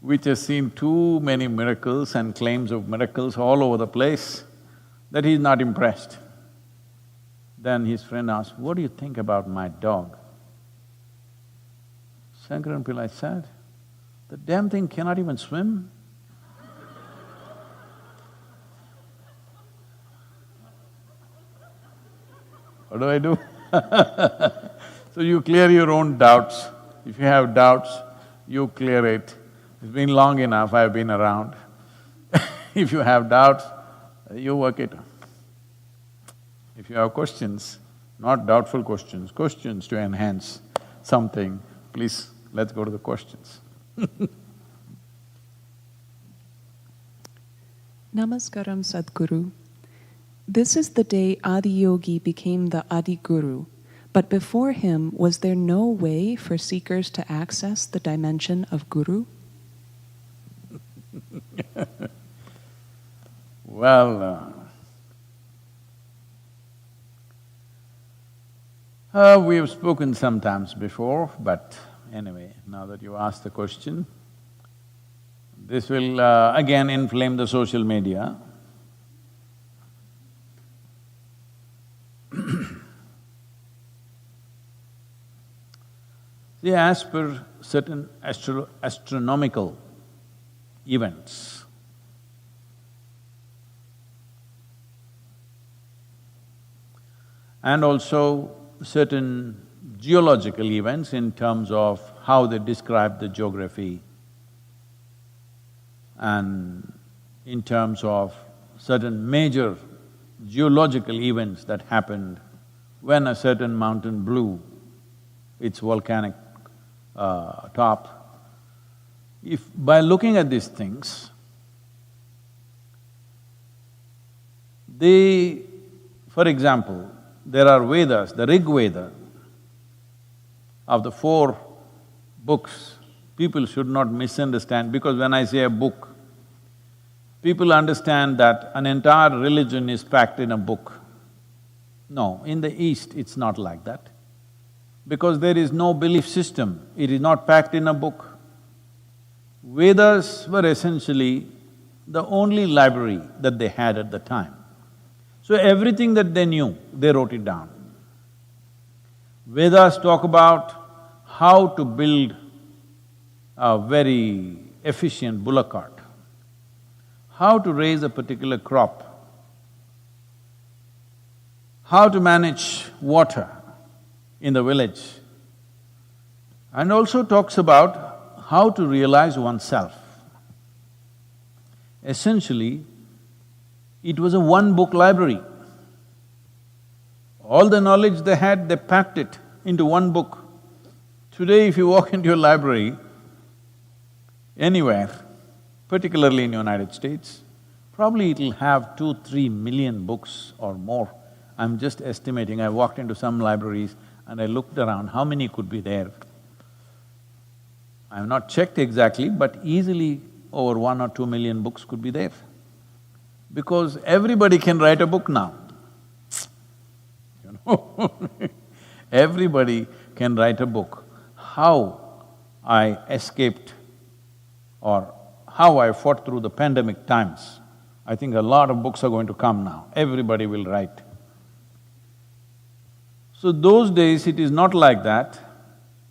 which has seen too many miracles and claims of miracles all over the place, that he's not impressed. Then his friend asked, "What do you think about my dog?" Shankaran Pillai said, "The damn thing cannot even swim." What do I do? So you clear your own doubts. If you have doubts, you clear it. It's been long enough, I've been around. If you have doubts, you work it. If you have questions, not doubtful questions, questions to enhance something, please, let's go to the questions. Namaskaram, Sadhguru. This is the day Adi Yogi became the Adi Guru, but before him, was there no way for seekers to access the dimension of Guru? Well, we have spoken sometimes before, but anyway, now that you asked the question, this will again inflame the social media. See, as per certain astronomical events, and also certain geological events in terms of how they describe the geography, and in terms of certain major geological events that happened when a certain mountain blew its volcanic top. If by looking at these things, for example, there are Vedas, the Rig Veda, of the 4 books, people should not misunderstand, because when I say a book, people understand that an entire religion is packed in a book. No, in the East it's not like that. Because there is no belief system, it is not packed in a book. Vedas were essentially the only library that they had at the time. So everything that they knew, they wrote it down. Vedas talk about how to build a very efficient bullock cart, how to raise a particular crop, how to manage water in the village, and also talks about how to realize oneself. Essentially, it was a one-book library. All the knowledge they had, they packed it into one book. Today, if you walk into a library anywhere, particularly in the United States, probably it'll have 2-3 million books or more. I'm just estimating, I walked into some libraries and I looked around, how many could be there? I have not checked exactly, but easily over 1 or 2 million books could be there. Because everybody can write a book now, you know everybody can write a book. How I escaped or how I fought through the pandemic times, I think a lot of books are going to come now, everybody will write. So those days it is not like that.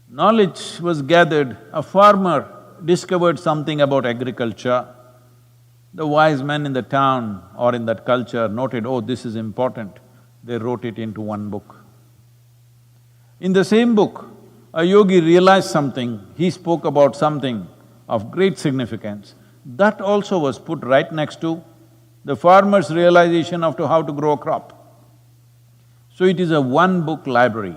Knowledge was gathered, a farmer discovered something about agriculture, the wise men in the town or in that culture noted, oh, this is important, they wrote it into one book. In the same book, a yogi realized something, he spoke about something of great significance, that also was put right next to the farmer's realization of how to grow a crop. So it is a one-book library.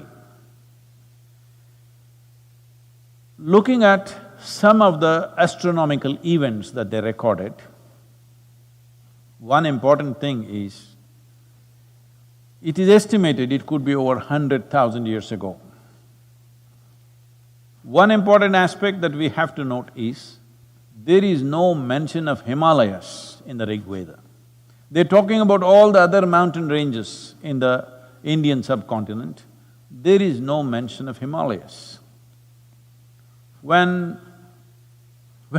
Looking at some of the astronomical events that they recorded, one important thing is, it is estimated it could be over 100,000 years ago. One important aspect that we have to note is, there is no mention of Himalayas in the Rig Veda. They're talking about all the other mountain ranges in the Indian subcontinent. There is no mention of Himalayas. When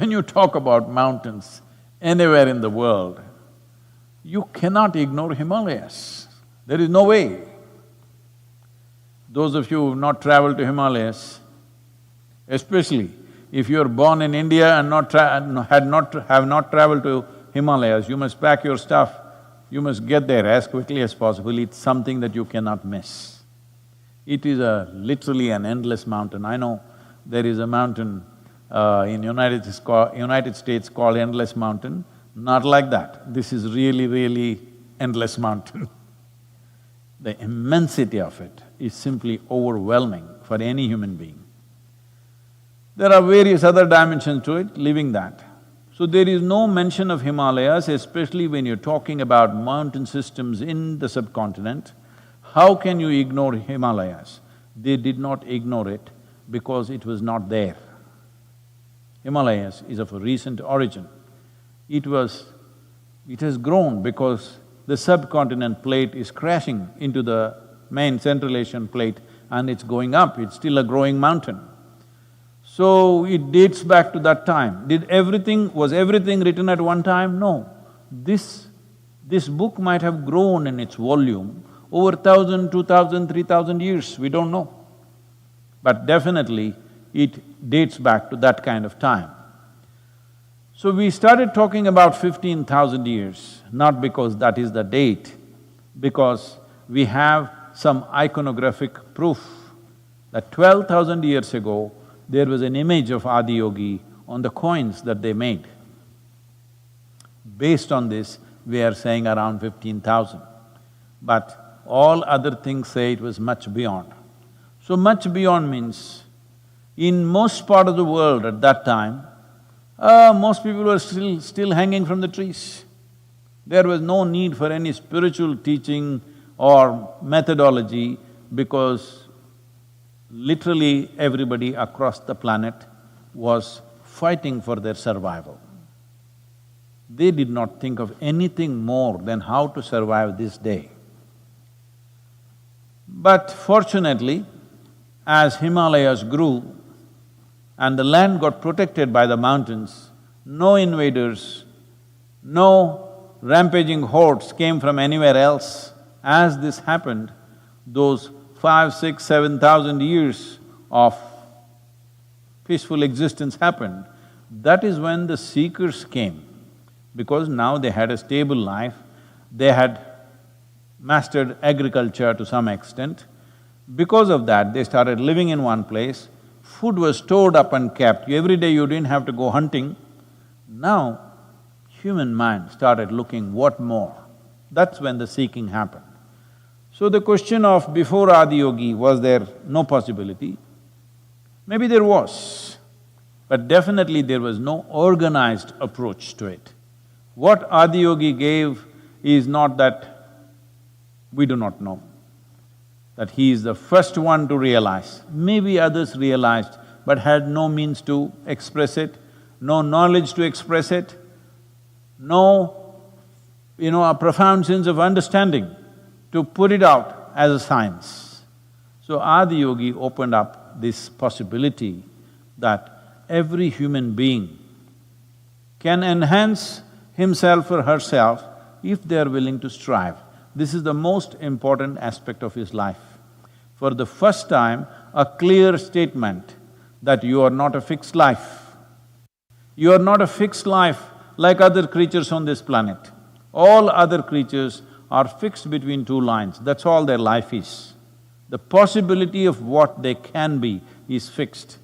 you talk about mountains anywhere in the world, you cannot ignore Himalayas. There is no way. Those of you who have not traveled to Himalayas, especially if you are born in India and have not traveled to Himalayas, you must pack your stuff, you must get there as quickly as possible. It's something that you cannot miss. It is literally an endless mountain. I know there is a mountain in United States called Endless Mountain. Not like that. This is really, really endless mountain. The immensity of it is simply overwhelming for any human being. There are various other dimensions to it, leaving that. So there is no mention of Himalayas, especially when you're talking about mountain systems in the subcontinent. How can you ignore Himalayas? They did not ignore it because it was not there. Himalayas is of a recent origin. It has grown because the subcontinent plate is crashing into the main Central Asian plate and it's going up, it's still a growing mountain. So it dates back to that time. Was everything written at one time? No. This book might have grown in its volume over 1,000, 2,000, 3,000 years, we don't know. But definitely it dates back to that kind of time. So we started talking about 15,000 years, not because that is the date, because we have some iconographic proof that 12,000 years ago, there was an image of Adiyogi on the coins that they made. Based on this, we are saying around 15,000. But all other things say it was much beyond. So much beyond means, in most part of the world at that time, most people were still hanging from the trees. There was no need for any spiritual teaching or methodology because literally everybody across the planet was fighting for their survival. They did not think of anything more than how to survive this day. But fortunately, as Himalayas grew and the land got protected by the mountains, no invaders, no rampaging hordes came from anywhere else. As this happened, those 5, 6, 7,000 years of peaceful existence happened. That is when the seekers came, because now they had a stable life, they had mastered agriculture to some extent. Because of that, they started living in one place, food was stored up and kept, every day you didn't have to go hunting. Now, human mind started looking what more. That's when the seeking happened. So the question of before Adiyogi, was there no possibility? Maybe there was, but definitely there was no organized approach to it. What Adiyogi gave is not that we do not know, that he is the first one to realize. Maybe others realized but had no means to express it, no knowledge to express it, no, a profound sense of understanding to put it out as a science. So Adiyogi opened up this possibility that every human being can enhance himself or herself if they are willing to strive. This is the most important aspect of his life. For the first time, a clear statement that you are not a fixed life. You are not a fixed life like other creatures on this planet. All other creatures are fixed between two lines, that's all their life is. The possibility of what they can be is fixed.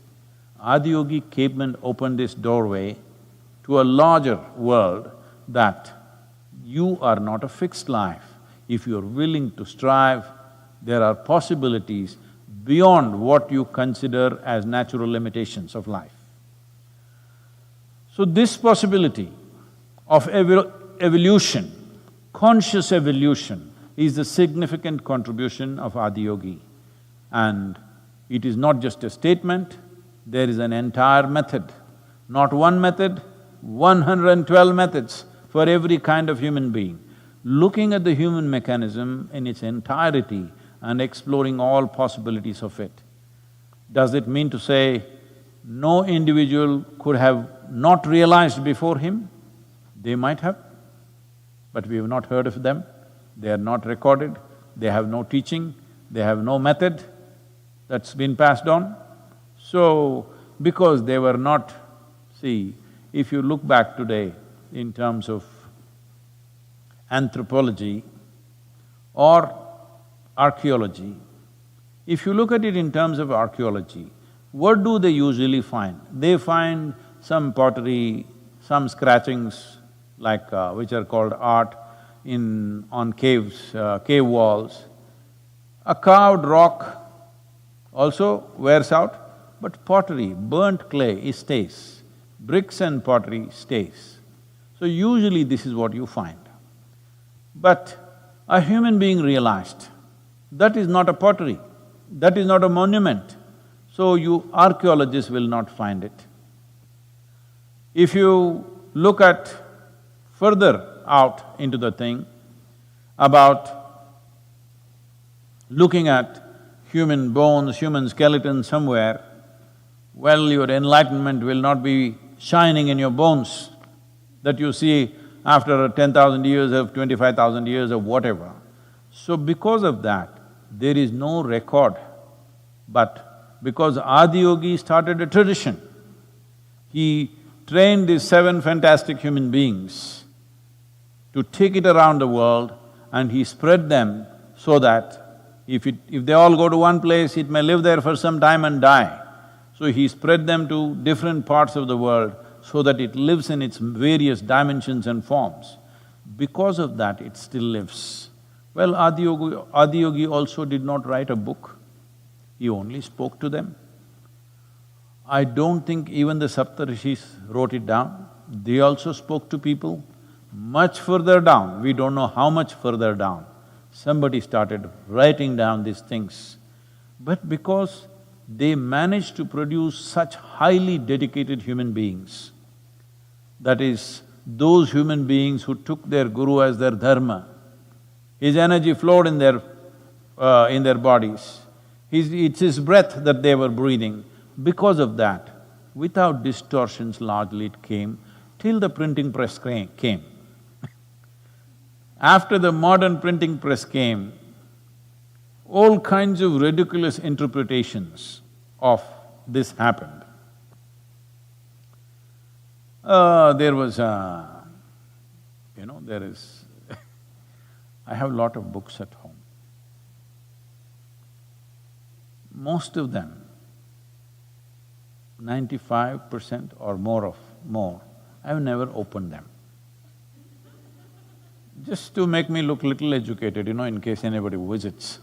Adiyogi came and opened this doorway to a larger world that you are not a fixed life. If you are willing to strive, there are possibilities beyond what you consider as natural limitations of life. So this possibility of evolution, conscious evolution, is the significant contribution of Adiyogi. And it is not just a statement, there is an entire method. Not one method, 112 methods for every kind of human being. Looking at the human mechanism in its entirety and exploring all possibilities of it. Does it mean to say no individual could have not realized before him? They might have, but we have not heard of them, they are not recorded, they have no teaching, they have no method. That's been passed on. So, because they were not… See, if you look back today in terms of anthropology or archaeology, if you look at it in terms of archaeology, what do they usually find? They find some pottery, some scratchings like… which are called art on caves, cave walls. A carved rock also wears out, but pottery, burnt clay, it stays. Bricks and pottery stays. So usually this is what you find. But a human being realized, that is not a pottery, that is not a monument, so archaeologists will not find it. If you look at further out into the thing about looking at human bones, human skeleton somewhere, well, your enlightenment will not be shining in your bones that you see after 10,000 years or 25,000 years or whatever. So because of that, there is no record. But because Adiyogi started a tradition, he trained these 7 fantastic human beings to take it around the world, and he spread them so that if they all go to one place, it may live there for some time and die. So he spread them to different parts of the world so that it lives in its various dimensions and forms. Because of that, it still lives. Well, Adiyogi also did not write a book, he only spoke to them. I don't think even the Saptarishis wrote it down, they also spoke to people. Much further down, we don't know how much further down, somebody started writing down these things. But because they managed to produce such highly dedicated human beings, that is, those human beings who took their guru as their dharma, his energy flowed in their bodies, it's his breath that they were breathing. Because of that, without distortions largely it came, till the printing press came. After the modern printing press came, all kinds of ridiculous interpretations of this happened. There was there is… I have a lot of books at home. Most of them, 95% or more, I've never opened them. Just to make me look little educated, in case anybody visits.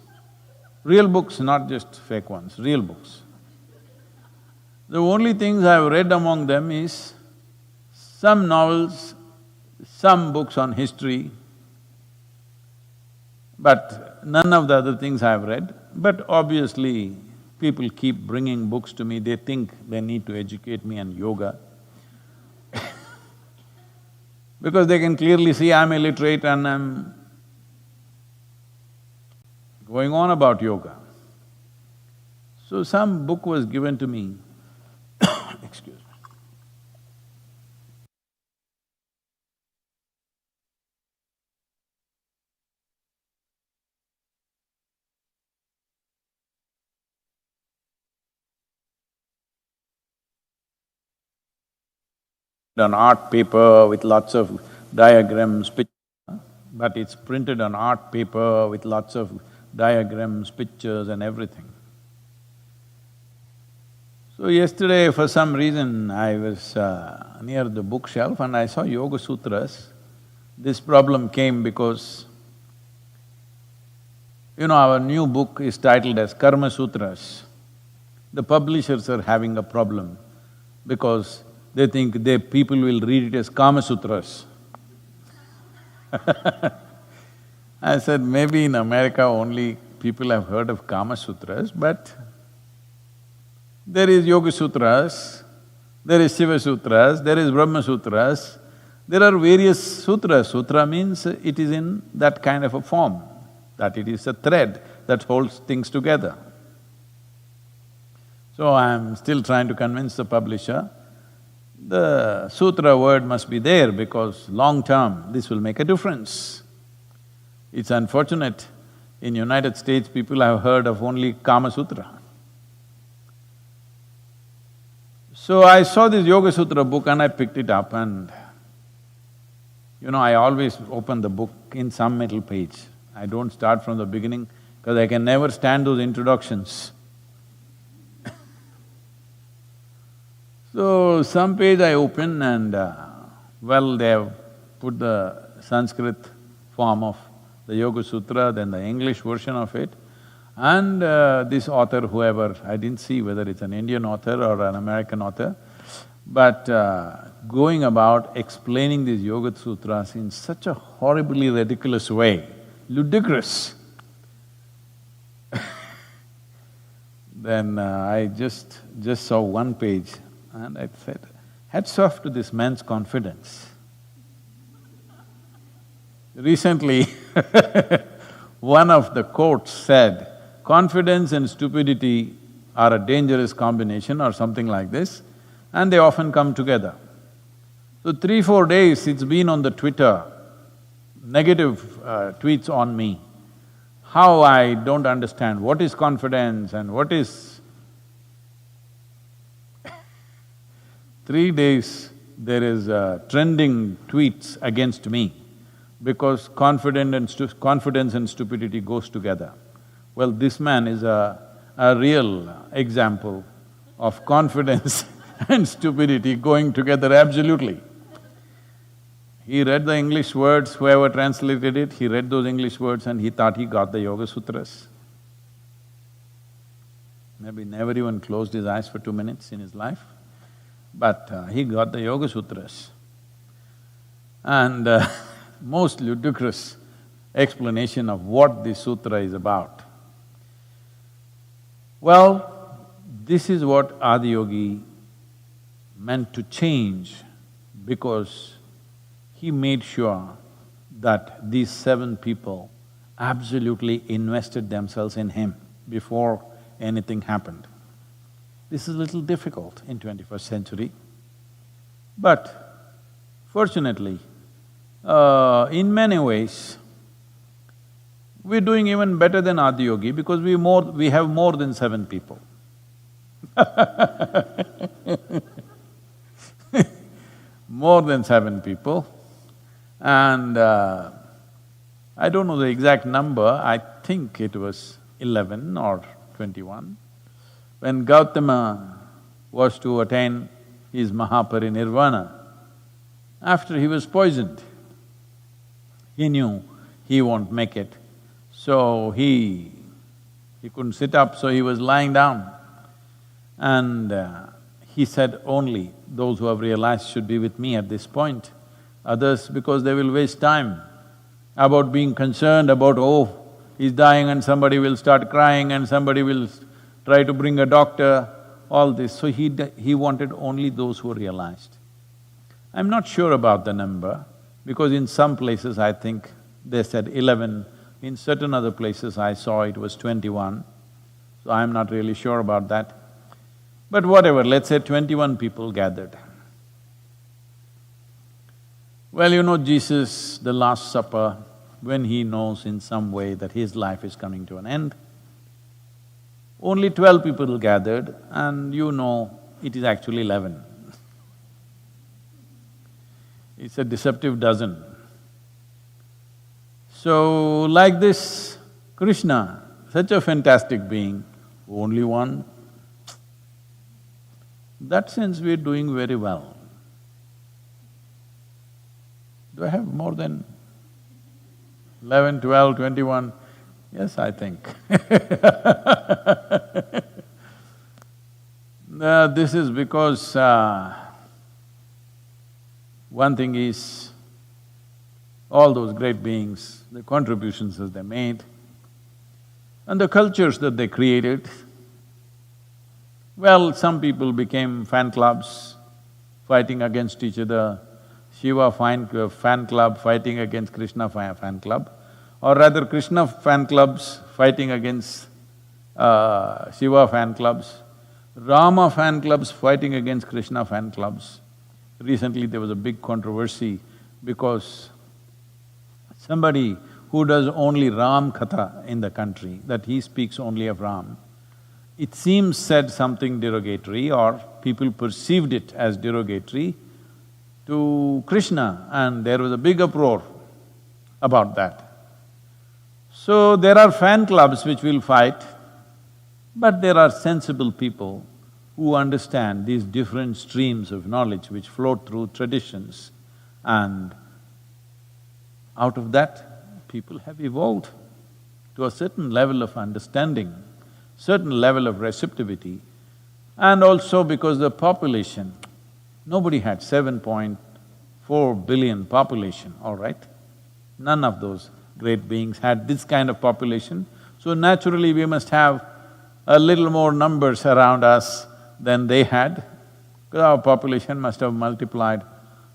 Real books, not just fake ones, real books. The only things I've read among them is some novels, some books on history, but none of the other things I've read. But obviously, people keep bringing books to me, they think they need to educate me on yoga. Because they can clearly see I'm illiterate and I'm going on about yoga. So some book was given to me, excuse me. On art paper with lots of diagrams, but it's printed on art paper with lots of diagrams, pictures and everything. So yesterday, for some reason, I was near the bookshelf and I saw Yoga Sutras. This problem came because, our new book is titled as Karma Sutras. The publishers are having a problem because they think people will read it as Kama Sutras. I said, maybe in America only people have heard of Kama Sutras, but there is Yoga Sutras, there is Shiva Sutras, there is Brahma Sutras, there are various sutras. Sutra means it is in that kind of a form, that it is a thread that holds things together. So I'm still trying to convince the publisher, the sutra word must be there because long term this will make a difference. It's unfortunate, in United States people have heard of only Kama Sutra. So I saw this Yoga Sutra book and I picked it up and I always open the book in some middle page. I don't start from the beginning because I can never stand those introductions. So some page I open and they have put the Sanskrit form of the Yoga Sutra, then the English version of it, and this author, whoever, I didn't see whether it's an Indian author or an American author, but going about explaining these Yoga Sutras in such a horribly ridiculous way, ludicrous. Then I just saw one page and I said, hats off to this man's confidence. Recently, one of the quotes said, confidence and stupidity are a dangerous combination or something like this, and they often come together. So 3-4 days it's been on the Twitter, negative tweets on me, how I don't understand what is confidence and what is… 3 days there is trending tweets against me because confidence and stupidity goes together. Well, this man is a real example of confidence and stupidity going together absolutely. He read the English words, whoever translated it, he read those English words and he thought he got the Yoga Sutras. Maybe never even closed his eyes for 2 minutes in his life, but he got the Yoga Sutras. And most ludicrous explanation of what this sutra is about. Well, this is what Adiyogi meant to change because he made sure that these 7 people absolutely invested themselves in him before anything happened. This is a little difficult in 21st century, but fortunately, in many ways, we're doing even better than Adiyogi because we have more than 7 people. More than 7 people. And I don't know the exact number, I think it was 11 or 21. When Gautama was to attain his Mahaparinirvana, after he was poisoned, he knew he won't make it. So he couldn't sit up, so he was lying down. And he said, only those who have realized should be with me at this point. Others, because they will waste time about being concerned about, oh, he's dying and somebody will start crying and somebody will try to bring a doctor, all this. So he wanted only those who realized. I'm not sure about the number, because in some places I think they said 11, in certain other places I saw it was 21, so I'm not really sure about that. But whatever, let's say 21 people gathered. Well, Jesus, the Last Supper, when he knows in some way that his life is coming to an end, only 12 people gathered and it is actually 11. It's a deceptive dozen. So, like this, Krishna, such a fantastic being, only one. In that sense, we're doing very well. Do I have more than 11, 12, 21? Yes, I think. This is because one thing is, all those great beings, the contributions that they made, and the cultures that they created. Well, some people became fan clubs, fighting against each other, Shiva fan club fighting against Krishna fan club, or rather Krishna fan clubs fighting against Shiva fan clubs, Rama fan clubs fighting against Krishna fan clubs. Recently there was a big controversy because somebody who does only Ram Katha in the country, that he speaks only of Ram, it seems said something derogatory or people perceived it as derogatory to Krishna, and there was a big uproar about that. So there are fan clubs which will fight, but there are sensible people who understand these different streams of knowledge which float through traditions, and out of that, people have evolved to a certain level of understanding, certain level of receptivity, and also because the population, nobody had 7.4 billion population, all right? None of those great beings had this kind of population, so naturally we must have a little more numbers around us than they had, because our population must have multiplied,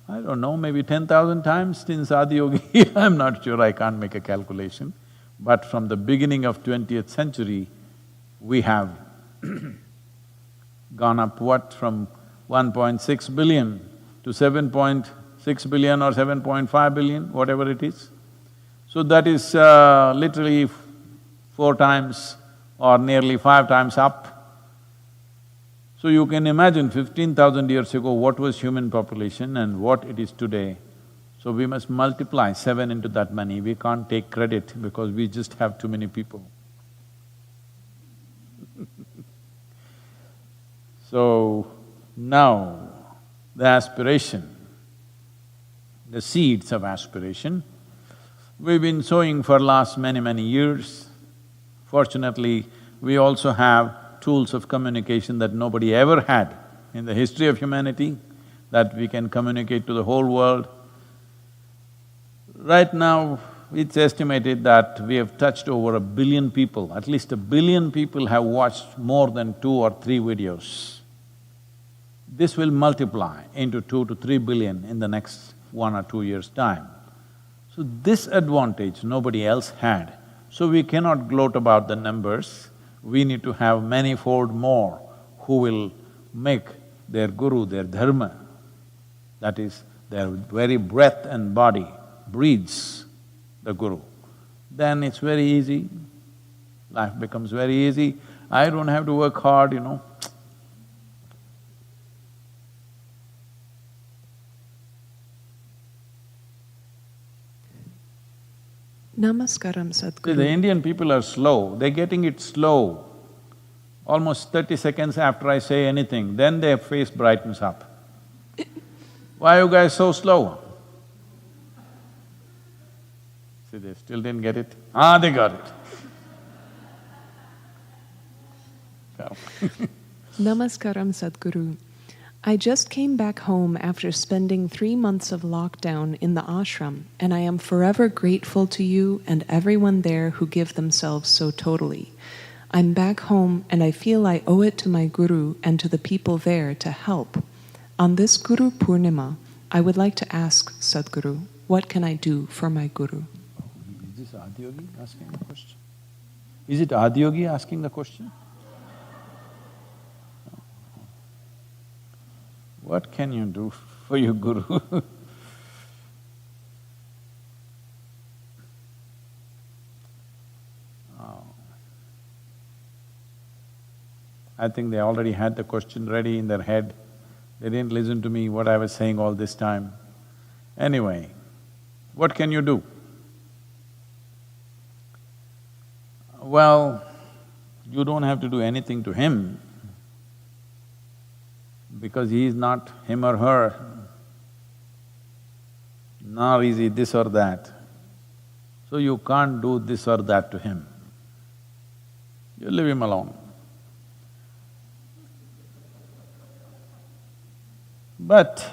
I don't know, maybe 10,000 times since Adiyogi. I'm not sure, I can't make a calculation. But from the beginning of 20th century, we have gone up what, from 1.6 billion to 7.6 billion or 7.5 billion, whatever it is. So that is literally 4 times or nearly 5 times up. So you can imagine 15,000 years ago what was human population and what it is today. So we must multiply 7 into that many, we can't take credit because we just have too many people. So now the aspiration, the seeds of aspiration, we've been sowing for last many years. Fortunately, we also have tools of communication that nobody ever had in the history of humanity, that we can communicate to the whole world. Right now, it's estimated that we have touched over 1 billion people, at least 1 billion people have watched more than 2 or 3 videos. This will multiply into 2 to 3 billion in the next 1 or 2 years' time. So this advantage nobody else had. So we cannot gloat about the numbers, we need to have many-fold more who will make their guru, their dharma, that is, their very breath and body breathes the guru. Then it's very easy, life becomes very easy. I don't have to work hard, you know. Namaskaram, See, Sadhguru. the Indian people are slow, they're getting it slow. Almost 30 seconds after I say anything, then their face brightens up. Why are you guys so slow? See, they still didn't get it. Ah, they got it. So. Namaskaram, Sadhguru. I just came back home after spending 3 months of lockdown in the ashram, and I am forever grateful to you and everyone there who give themselves so totally. I'm back home and I feel I owe it to my guru and to the people there to help. On this Guru Purnima, I would like to ask Sadhguru, what can I do for my guru? Is this Adiyogi asking the question? Is it Adiyogi asking the question? What can you do for your guru? I think they already had the question ready in their head. They didn't listen to me, what I was saying all this time. Anyway, what can you do? Well, you don't have to do anything to him, because he is not him or her, nor is he this or that. So you can't do this or that to him. You leave him alone. But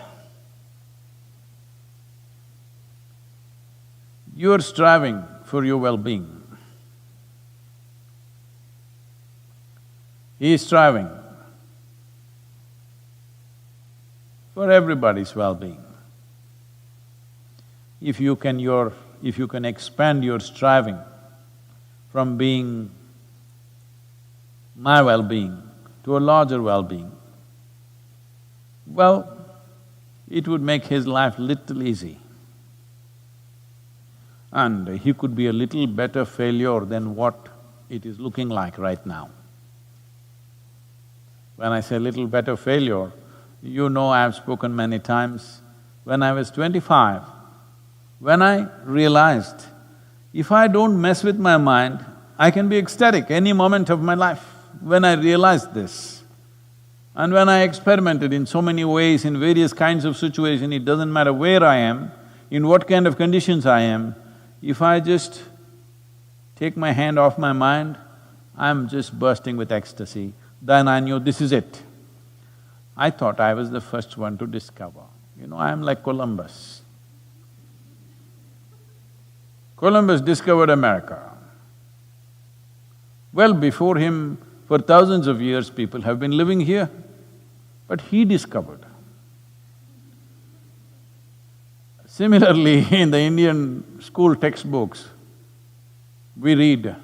you are striving for your well-being. He is striving for everybody's well-being. If you can expand your striving from being my well-being to a larger well-being, well, it would make his life little easy. And he could be a little better failure than what it is looking like right now. When I say little better failure, you know I've spoken many times. When I was 25, when I realized if I don't mess with my mind, I can be ecstatic any moment of my life. When I realized this, and when I experimented in so many ways, in various kinds of situations, it doesn't matter where I am, in what kind of conditions I am, if I just take my hand off my mind, I'm just bursting with ecstasy. Then I knew this is it. I thought I was the first one to discover. You know, I'm like Columbus. Columbus discovered America. Well, before him, for thousands of years, people have been living here, but he discovered. Similarly, in the Indian school textbooks, we read,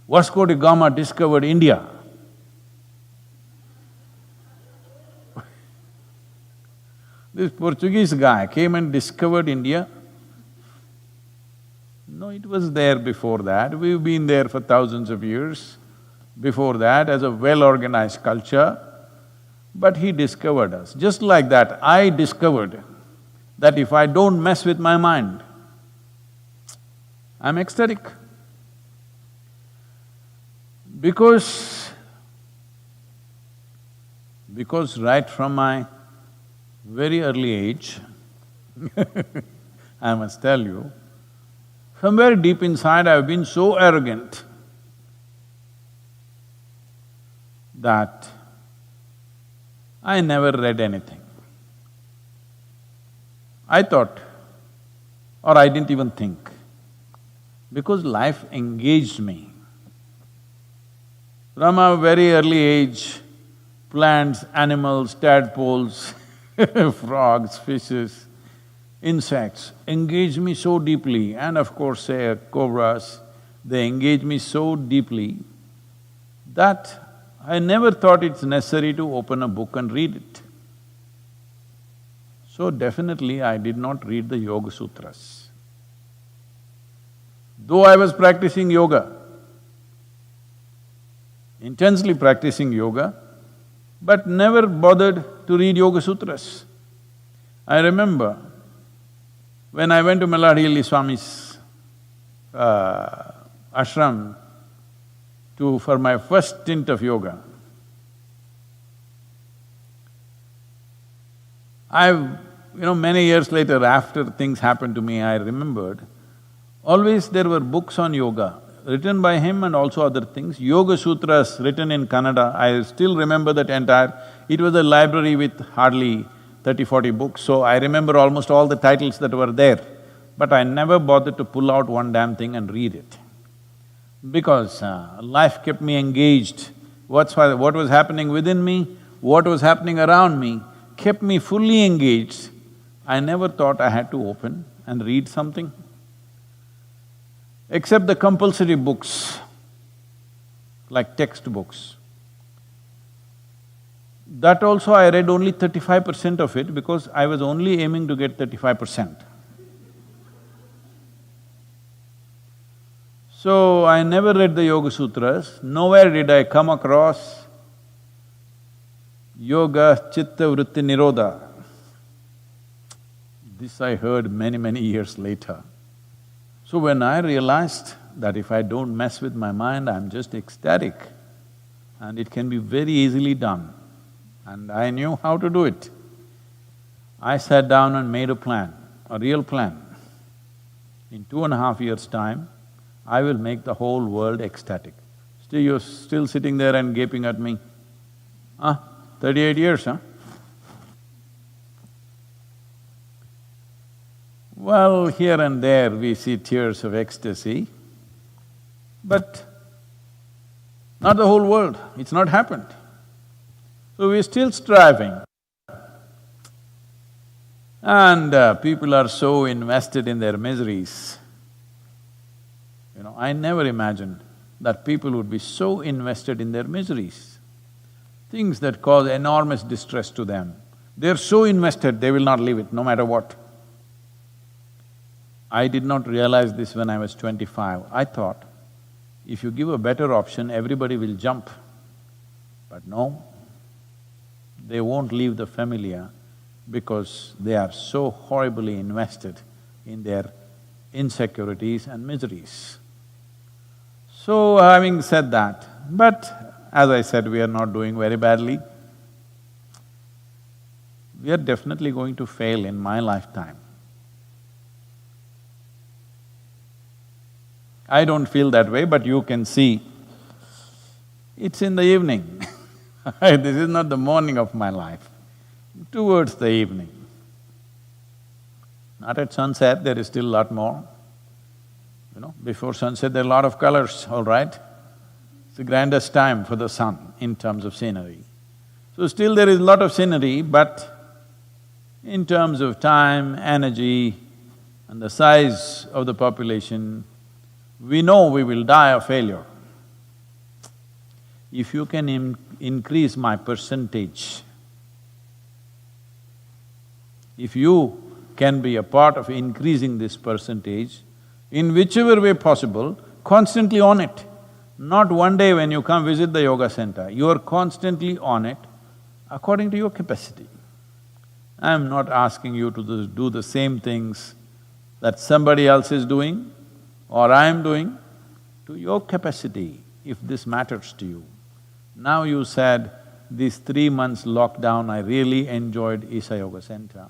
Vasco da Gama discovered India. This Portuguese guy came and discovered India. No, it was there before that. We've been there for thousands of years before that as a well-organized culture, but he discovered us. Just like that, I discovered that if I don't mess with my mind, I'm ecstatic. Because right from my very early age, I must tell you, from very deep inside I've been so arrogant that I never read anything. I thought, or I didn't even think, because life engaged me. From a very early age, plants, animals, tadpoles, frogs, fishes, insects engage me so deeply, and of course, say, cobras, they engage me so deeply that I never thought it's necessary to open a book and read it. So definitely I did not read the Yoga Sutras. Though I was practicing yoga, intensely practicing yoga, but never bothered to read Yoga Sutras. I remember when I went to Malladihilli Swami's ashram for my first stint of yoga, many years later, after things happened to me, I remembered, always there were books on yoga, written by him and also other things. Yoga Sutras written in Kannada, I still remember that entire… It was a library with hardly 30-40 books, so I remember almost all the titles that were there. But I never bothered to pull out one damn thing and read it. Because life kept me engaged. What was happening within me, what was happening around me, kept me fully engaged. I never thought I had to open and read something. Except the compulsory books, like textbooks. That also I read only 35% of it because I was only aiming to get 35%. So I never read the Yoga Sutras, nowhere did I come across Yoga Chitta Vritti Nirodha. This I heard many years later. So when I realized that if I don't mess with my mind, I'm just ecstatic and it can be very easily done, and I knew how to do it. I sat down and made a plan, a real plan. In 2.5 years' time, I will make the whole world ecstatic. Still, you're still sitting there and gaping at me. 38 years, huh? Well, here and there we see tears of ecstasy, but not the whole world, it's not happened. So we're still striving. And people are so invested in their miseries. I never imagined that people would be so invested in their miseries. Things that cause enormous distress to them, they're so invested, they will not leave it, no matter what. I did not realize this when I was 25. I thought, if you give a better option, everybody will jump. But no, They won't leave the familiar because they are so horribly invested in their insecurities and miseries. So, having said that, but as I said, we are not doing very badly. We are definitely going to fail in my lifetime. I don't feel that way, but you can see, it's in the evening. This is not the morning of my life, towards the evening. Not at sunset, there is still a lot more. You know, before sunset there are a lot of colors, all right? It's the grandest time for the sun in terms of scenery. So still there is a lot of scenery, but in terms of time, energy and the size of the population, we know we will die of failure. If you can increase my percentage, if you can be a part of increasing this percentage, in whichever way possible, constantly on it. Not one day when you come visit the yoga center, you are constantly on it according to your capacity. I am not asking you to do the same things that somebody else is doing or I am doing, to your capacity, if this matters to you. Now you said, these 3 months lockdown, I really enjoyed Isha Yoga Center.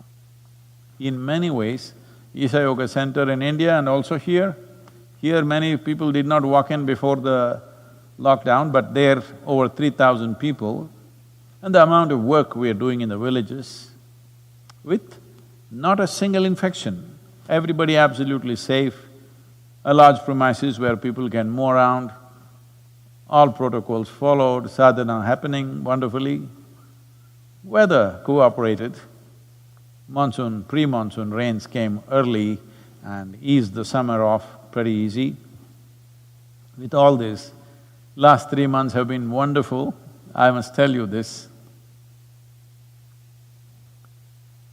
In many ways, Isha Yoga Center in India and also here many people did not walk in before the lockdown, but there over 3,000 people, and the amount of work we are doing in the villages with not a single infection, everybody absolutely safe, a large premises where people can move around, all protocols followed, sadhana happening wonderfully. Weather cooperated. Monsoon, pre-monsoon rains came early and eased the summer off pretty easy. With all this, last 3 months have been wonderful. I must tell you this.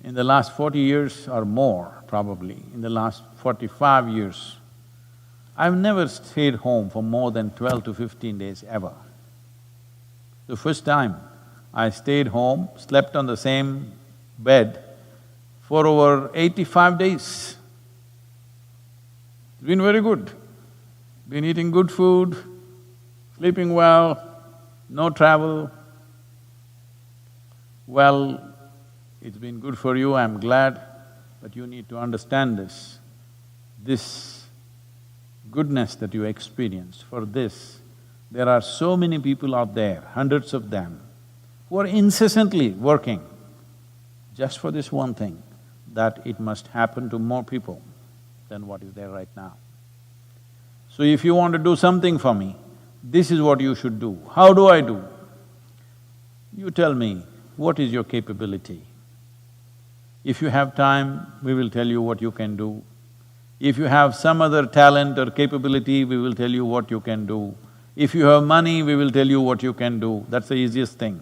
In the last 40 years or more, probably, in the last 45 years, I've never stayed home for more than 12 to 15 days ever. The first time I stayed home, slept on the same bed for over 85 days. It's been very good. Been eating good food, sleeping well, no travel. Well, it's been good for you, I'm glad, but you need to understand this. This goodness that you experience, for this, there are so many people out there, hundreds of them, who are incessantly working just for this one thing, that it must happen to more people than what is there right now. So if you want to do something for me, this is what you should do. How do I do? You tell me, what is your capability? If you have time, we will tell you what you can do. If you have some other talent or capability, we will tell you what you can do. If you have money, we will tell you what you can do. That's the easiest thing.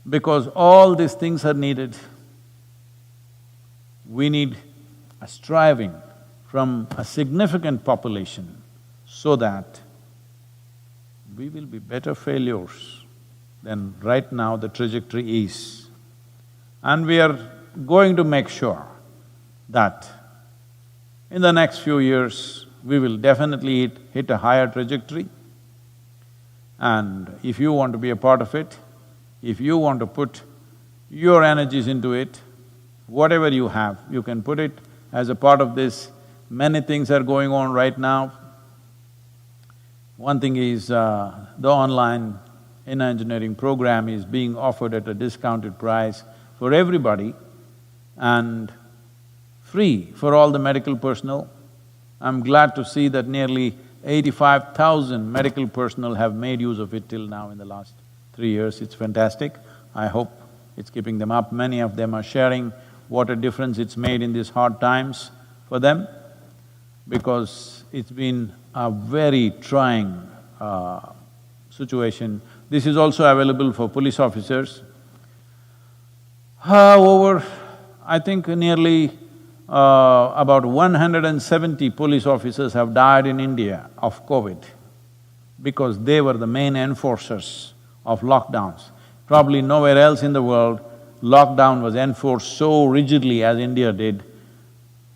Because all these things are needed. We need a striving from a significant population so that we will be better failures than right now the trajectory is. And we are going to make sure that in the next few years, we will definitely hit a higher trajectory. And if you want to be a part of it, if you want to put your energies into it, whatever you have, you can put it as a part of this. Many things are going on right now. One thing is, the online inner engineering program is being offered at a discounted price for everybody and free for all the medical personnel. I'm glad to see that nearly 85,000 medical personnel have made use of it till now in the last 3 years. It's fantastic. I hope it's keeping them up. Many of them are sharing what a difference it's made in these hard times for them, because it's been a very trying situation. This is also available for police officers. Over, I think nearly about 170 police officers have died in India of COVID because they were the main enforcers of lockdowns. Probably nowhere else in the world lockdown was enforced so rigidly as India did.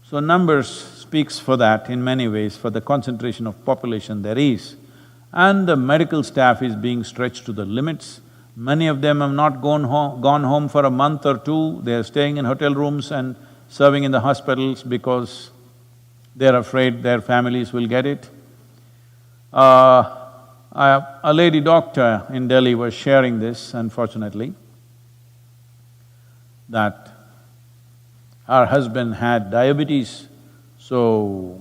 So numbers speaks for that in many ways, for the concentration of population there is. And the medical staff is being stretched to the limits. Many of them have not gone home for a month or two, they are staying in hotel rooms and serving in the hospitals because they're afraid their families will get it. A lady doctor in Delhi was sharing this, unfortunately, that her husband had diabetes, so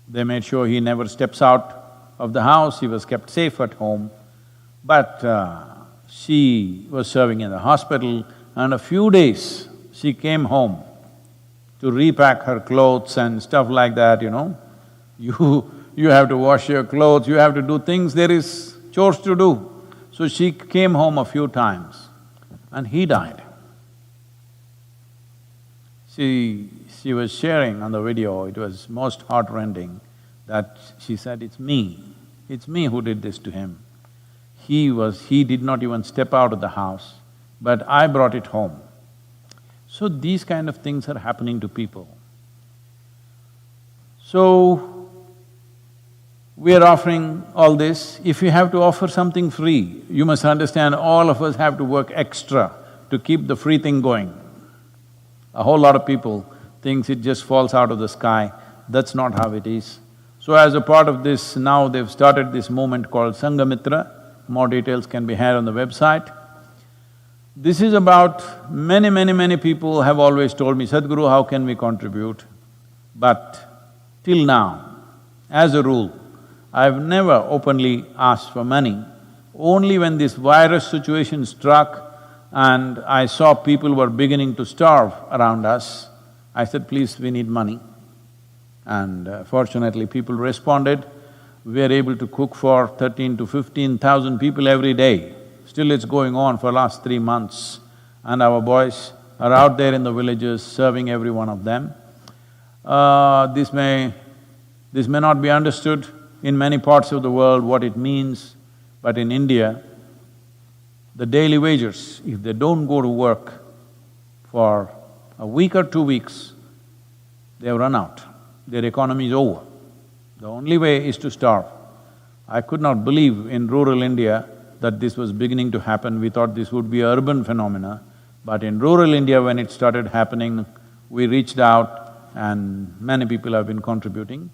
they made sure he never steps out of the house, he was kept safe at home. But she was serving in the hospital, and a few days she came home to repack her clothes and stuff like that, you know. You have to wash your clothes, you have to do things, there is chores to do. So she came home a few times and he died. She was sharing on the video, it was most heartrending, that she said, it's me who did this to him. He did not even step out of the house, but I brought it home. So these kind of things are happening to people. So, we are offering all this. If you have to offer something free, you must understand all of us have to work extra to keep the free thing going. A whole lot of people thinks it just falls out of the sky, that's not how it is. So as a part of this, now they've started this movement called Sangamitra. More details can be had on the website. This is about… many people have always told me, Sadhguru, how can we contribute? But till now, as a rule, I've never openly asked for money. Only when this virus situation struck and I saw people were beginning to starve around us, I said, please, we need money. And fortunately, people responded. We are able to cook for 13 to 15,000 people every day. Still it's going on for last 3 months. And our boys are out there in the villages serving every one of them. This may not be understood in many parts of the world what it means, but in India, the daily wagers, if they don't go to work for a week or 2 weeks, they've run out, their economy is over. The only way is to starve. I could not believe in rural India that this was beginning to happen. We thought this would be an urban phenomena, but in rural India when it started happening, we reached out and many people have been contributing.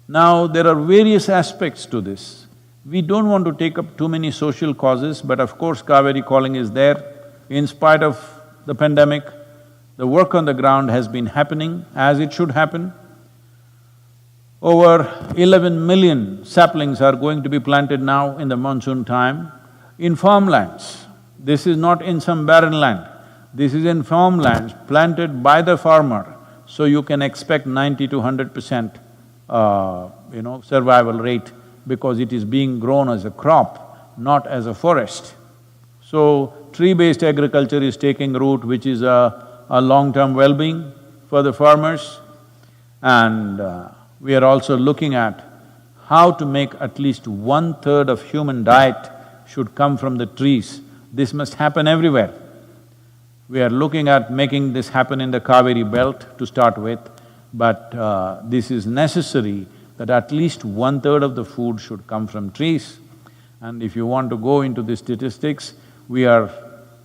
Now, there are various aspects to this. We don't want to take up too many social causes, but of course Kaveri calling is there. In spite of the pandemic, the work on the ground has been happening as it should happen. Over 11 million saplings are going to be planted now in the monsoon time in farmlands. This is not in some barren land, this is in farmlands planted by the farmer, so you can expect 90 to 100% survival rate because it is being grown as a crop, not as a forest. So, tree-based agriculture is taking root, which is a long-term well-being for the farmers. And we are also looking at how to make at least 1/3 of human diet should come from the trees. This must happen everywhere. We are looking at making this happen in the Kaveri belt to start with, but this is necessary that at least 1/3 of the food should come from trees. And if you want to go into the statistics, we are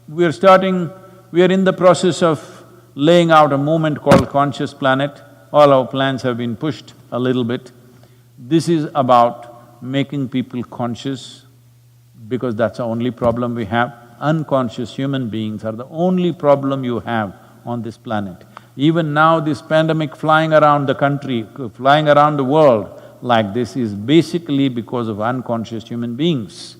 in the process of laying out a movement called Conscious Planet. All our plans have been pushed a little bit. This is about making people conscious because that's the only problem we have. Unconscious human beings are the only problem you have on this planet. Even now this pandemic flying around the country, flying around the world like this is basically because of unconscious human beings.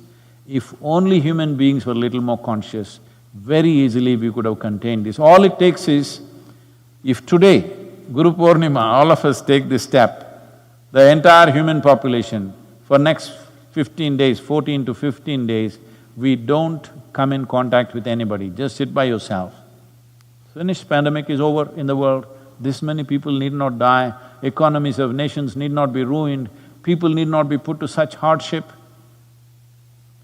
If only human beings were a little more conscious, very easily we could have contained this. All it takes is, if today, Guru Purnima, all of us take this step, the entire human population, for next 15 days, 14 to 15 days, we don't come in contact with anybody, just sit by yourself. Finished, pandemic is over in the world, this many people need not die, economies of nations need not be ruined, people need not be put to such hardship.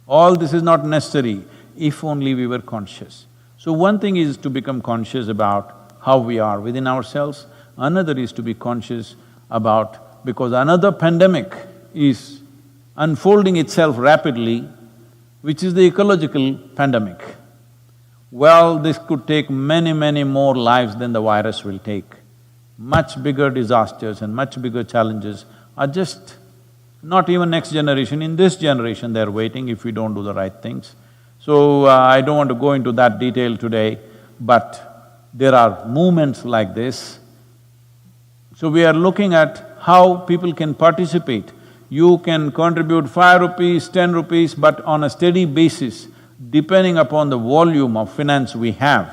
All this is not necessary. if only we were conscious. So one thing is to become conscious about how we are within ourselves, another is to be conscious about… because another pandemic is unfolding itself rapidly, which is the ecological pandemic. Well, this could take many, many more lives than the virus will take. Much bigger disasters and much bigger challenges are just not even next generation, in this generation they're waiting if we don't do the right things. So, I don't want to go into that detail today, but there are movements like this. So we are looking at how people can participate. You can contribute 5 rupees, 10 rupees, but on a steady basis, depending upon the volume of finance we have.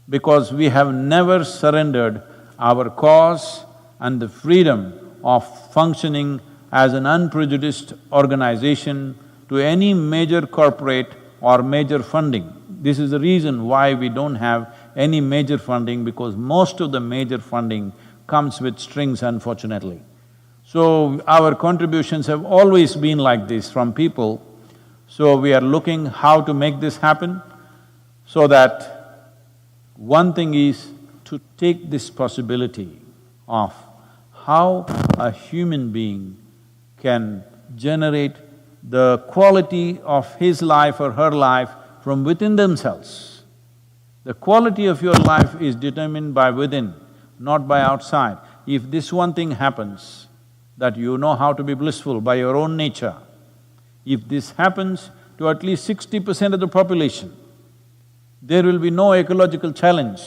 Because we have never surrendered our cause and the freedom of functioning as an unprejudiced organization to any major corporate or major funding. This is the reason why we don't have any major funding, because most of the major funding comes with strings, unfortunately. So our contributions have always been like this from people. So we are looking how to make this happen, so that one thing is to take this possibility of how a human being can generate the quality of his life or her life from within themselves. The quality of your life is determined by within, not by outside. If this one thing happens, that you know how to be blissful by your own nature, if this happens to at least 60% of the population, there will be no ecological challenge.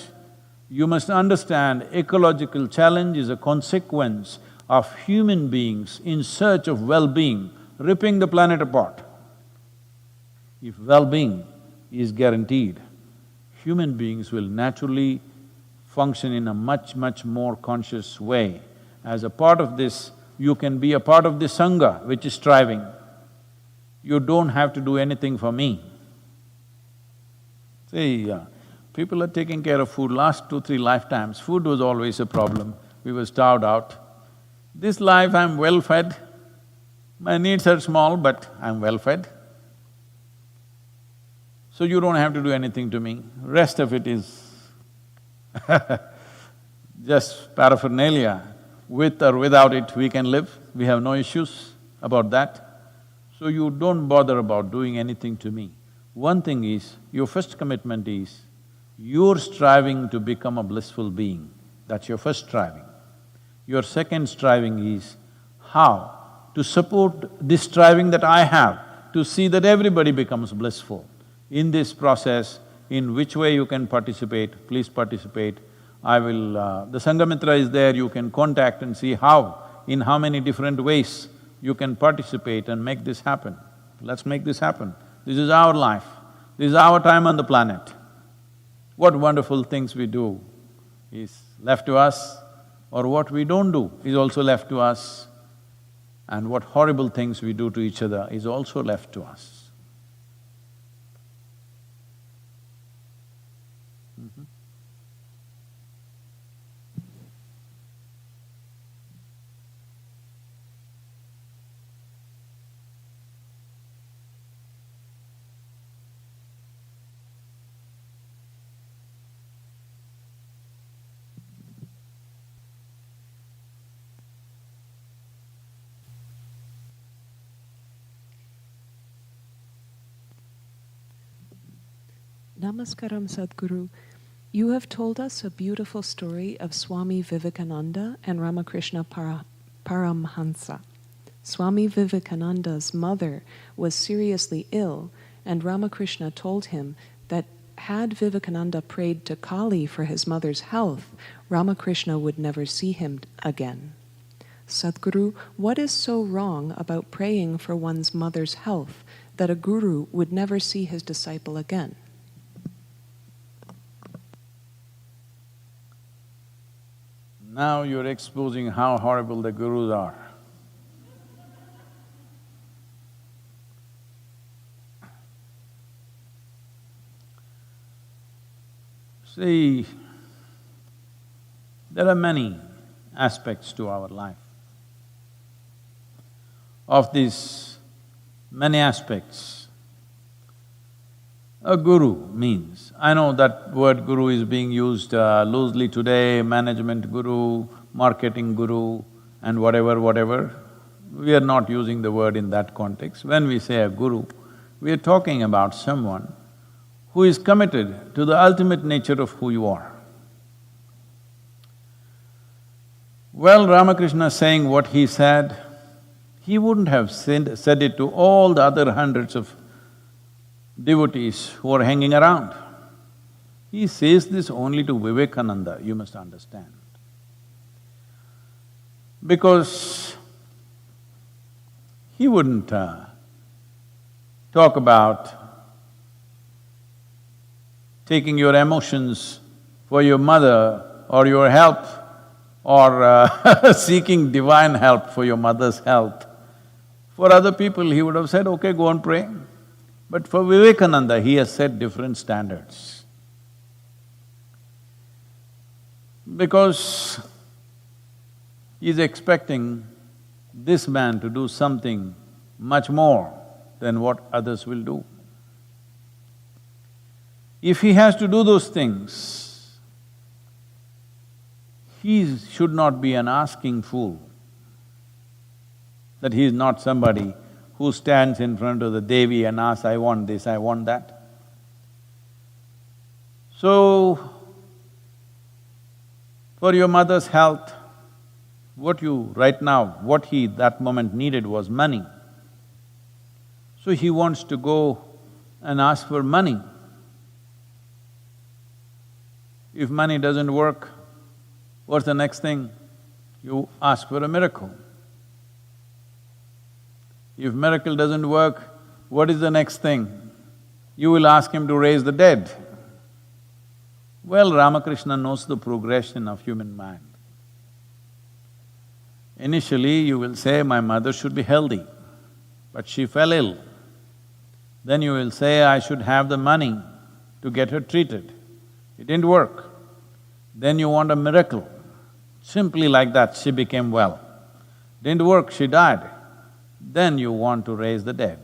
You must understand, ecological challenge is a consequence of human beings in search of well-being, ripping the planet apart. If well-being is guaranteed, human beings will naturally function in a much, much more conscious way. As a part of this, you can be a part of the Sangha which is striving. You don't have to do anything for me. See, people are taking care of food. Last 2-3 lifetimes, food was always a problem. We were starved out. This life I'm well fed. My needs are small, but I'm well fed. So you don't have to do anything to me. Rest of it is just paraphernalia. With or without it, we can live. We have no issues about that. So you don't bother about doing anything to me. One thing is, your first commitment is, you're striving to become a blissful being. That's your first striving. Your second striving is how to support this striving that I have, to see that everybody becomes blissful. In this process, in which way you can participate, please participate. I will… the Sangamitra is there, you can contact and see how, in how many different ways you can participate and make this happen. Let's make this happen. This is our life, this is our time on the planet. What wonderful things we do is left to us, or what we don't do is also left to us, and what horrible things we do to each other is also left to us. Namaskaram, Sadhguru. You have told us a beautiful story of Swami Vivekananda and Ramakrishna Paramhansa. Swami Vivekananda's mother was seriously ill, and Ramakrishna told him that had Vivekananda prayed to Kali for his mother's health, Ramakrishna would never see him again. Sadhguru, what is so wrong about praying for one's mother's health that a guru would never see his disciple again? Now you're exposing how horrible the gurus are. See, there are many aspects to our life. Of these many aspects, A guru means, I know that word guru is being used loosely today, management guru, marketing guru and whatever. We are not using the word in that context. When we say a guru, we are talking about someone who is committed to the ultimate nature of who you are. Well, Ramakrishna saying what he said, he wouldn't have said it to all the other hundreds of devotees who are hanging around. He says this only to Vivekananda, you must understand. Because he wouldn't talk about taking your emotions for your mother or your help or seeking divine help for your mother's health. For other people, he would have said, okay, go and pray. But for Vivekananda, he has set different standards. Because he's expecting this man to do something much more than what others will do. If he has to do those things, he should not be an asking fool. That he is not somebody who stands in front of the Devi and asks, I want this, I want that. So, for your mother's health, what he that moment needed was money. So he wants to go and ask for money. If money doesn't work, what's the next thing? You ask for a miracle. If miracle doesn't work, what is the next thing? You will ask him to raise the dead. Well, Ramakrishna knows the progression of human mind. Initially, you will say, my mother should be healthy, but she fell ill. Then you will say, I should have the money to get her treated. It didn't work. Then you want a miracle. Simply like that, she became well. Didn't work, she died. Then you want to raise the dead.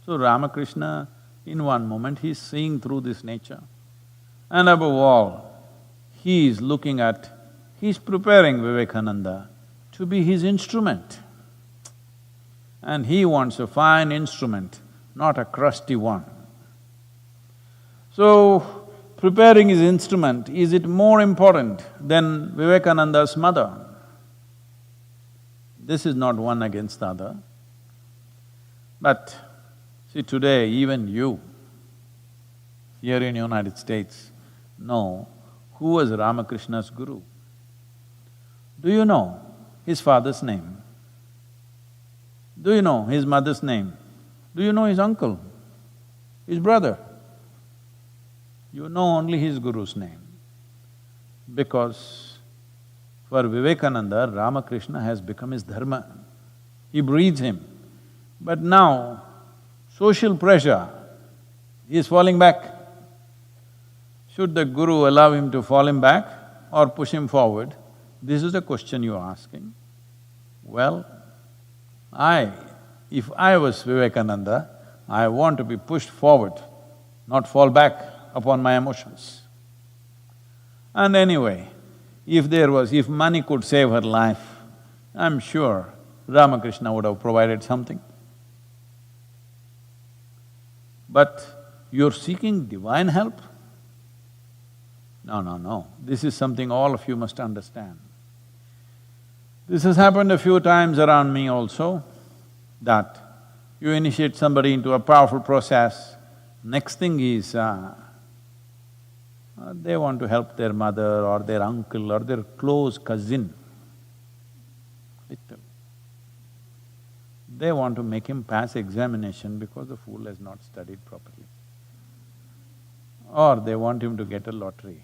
So Ramakrishna, in one moment, he's seeing through this nature. And above all, he is looking at, he's preparing Vivekananda to be his instrument. And he wants a fine instrument, not a crusty one. So, preparing his instrument, is it more important than Vivekananda's mother? This is not one against the other. But see, today even you, here in United States, know who was Ramakrishna's guru. Do you know his father's name? Do you know his mother's name? Do you know his uncle, his brother? You know only his guru's name. Because for Vivekananda, Ramakrishna has become his dharma. He breathes him. But now, social pressure, he is falling back. Should the guru allow him to fall him back or push him forward? This is the question you're asking. Well, if I was Vivekananda, I want to be pushed forward, not fall back upon my emotions. And anyway, if money could save her life, I'm sure Ramakrishna would have provided something. But you're seeking divine help? No, this is something all of you must understand. This has happened a few times around me also, that you initiate somebody into a powerful process, next thing is they want to help their mother or their uncle or their close cousin. They want to make him pass examination because the fool has not studied properly. Or they want him to get a lottery.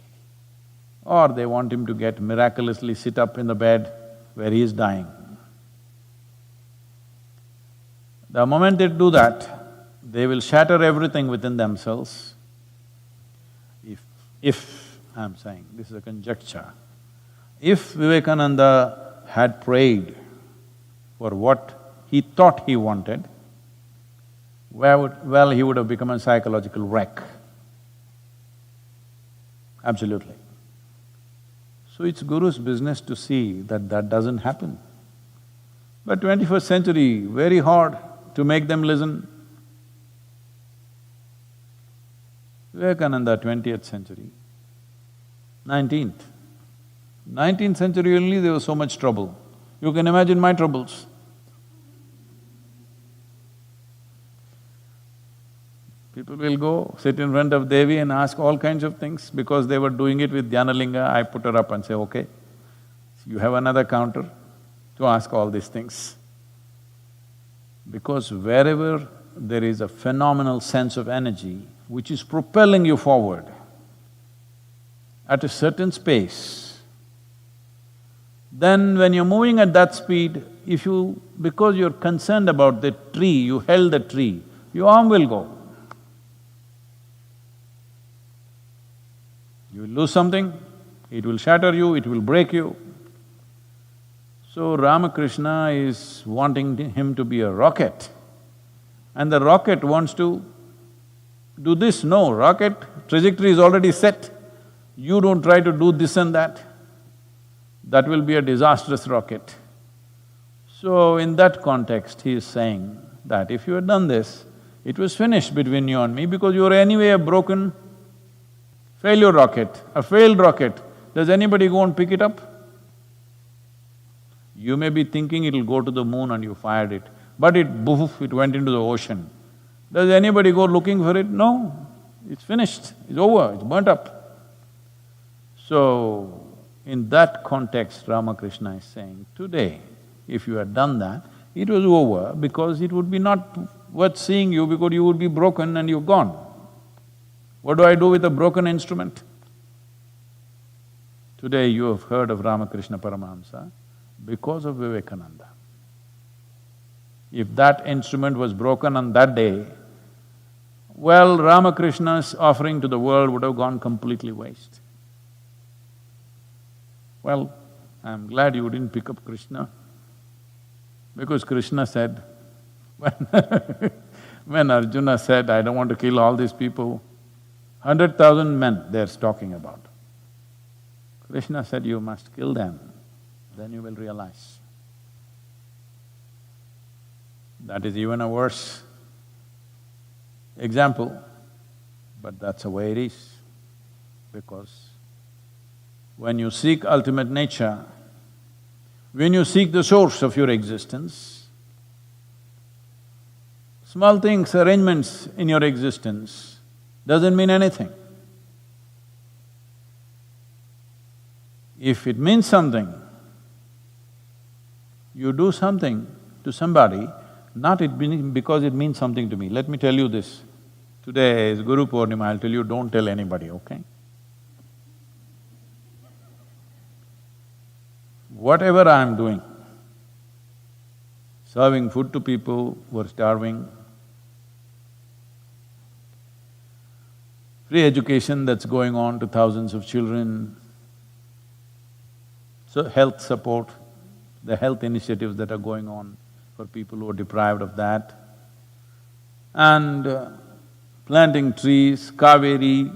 Or they want him to get miraculously sit up in the bed where he is dying. The moment they do that, they will shatter everything within themselves. If, I'm saying, this is a conjecture, if Vivekananda had prayed for what he thought he wanted, well, he would have become a psychological wreck. Absolutely. So it's Guru's business to see that that doesn't happen. But 21st century, very hard to make them listen. Vivekananda, 20th century. 19th century only there was so much trouble. You can imagine my troubles. People will go, sit in front of Devi and ask all kinds of things. Because they were doing it with Dhyanalinga, I put her up and say, okay, you have another counter to ask all these things. Because wherever there is a phenomenal sense of energy which is propelling you forward at a certain space, then when you're moving at that speed, because you're concerned about the tree, you held the tree, your arm will go. You will lose something, it will shatter you, it will break you. So Ramakrishna is wanting him to be a rocket, and the rocket wants to do this. No, rocket trajectory is already set. You don't try to do this and that. That will be a disastrous rocket. So in that context, he is saying that if you had done this, it was finished between you and me because you were anyway a broken failure rocket, a failed rocket. Does anybody go and pick it up? You may be thinking it'll go to the moon and you fired it, but it went into the ocean. Does anybody go looking for it? No, it's finished, it's over, it's burnt up. So, in that context, Ramakrishna is saying, today, if you had done that, it was over because it would be not worth seeing you because you would be broken and you're gone. What do I do with a broken instrument? Today you have heard of Ramakrishna Paramahamsa because of Vivekananda. If that instrument was broken on that day, well, Ramakrishna's offering to the world would have gone completely waste. Well, I'm glad you didn't pick up Krishna, because Krishna said, when Arjuna said, I don't want to kill all these people, 100,000 men they're talking about. Krishna said, you must kill them, then you will realize. That is even a worse example, but that's the way it is, because when you seek ultimate nature, when you seek the source of your existence, small things, arrangements in your existence doesn't mean anything. If it means something, you do something to somebody, not because it means something to me. Let me tell you this, today is Guru Purnima, I'll tell you, don't tell anybody, okay? Whatever I'm doing, serving food to people who are starving, free education that's going on to thousands of children, so health support, the health initiatives that are going on for people who are deprived of that, and planting trees, Kaveri,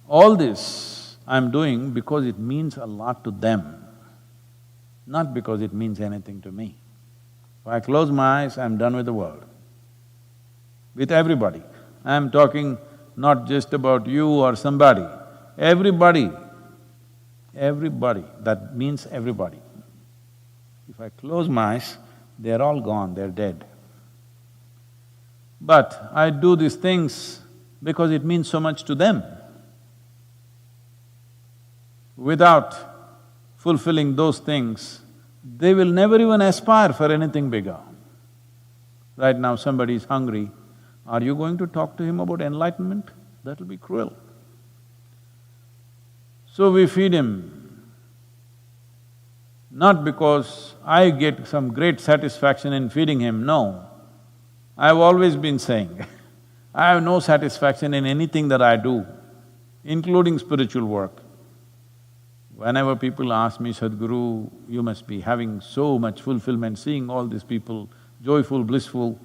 all this I'm doing because it means a lot to them, not because it means anything to me. If I close my eyes, I'm done with the world, with everybody. I'm talking not just about you or somebody, everybody, that means everybody. If I close my eyes, they're all gone, they're dead. But I do these things because it means so much to them. Without fulfilling those things, they will never even aspire for anything bigger. Right now somebody is hungry, are you going to talk to him about enlightenment? That'll be cruel. So we feed him, not because I get some great satisfaction in feeding him, no. I've always been saying, I have no satisfaction in anything that I do, including spiritual work. Whenever people ask me, Sadhguru, you must be having so much fulfillment seeing all these people joyful, blissful.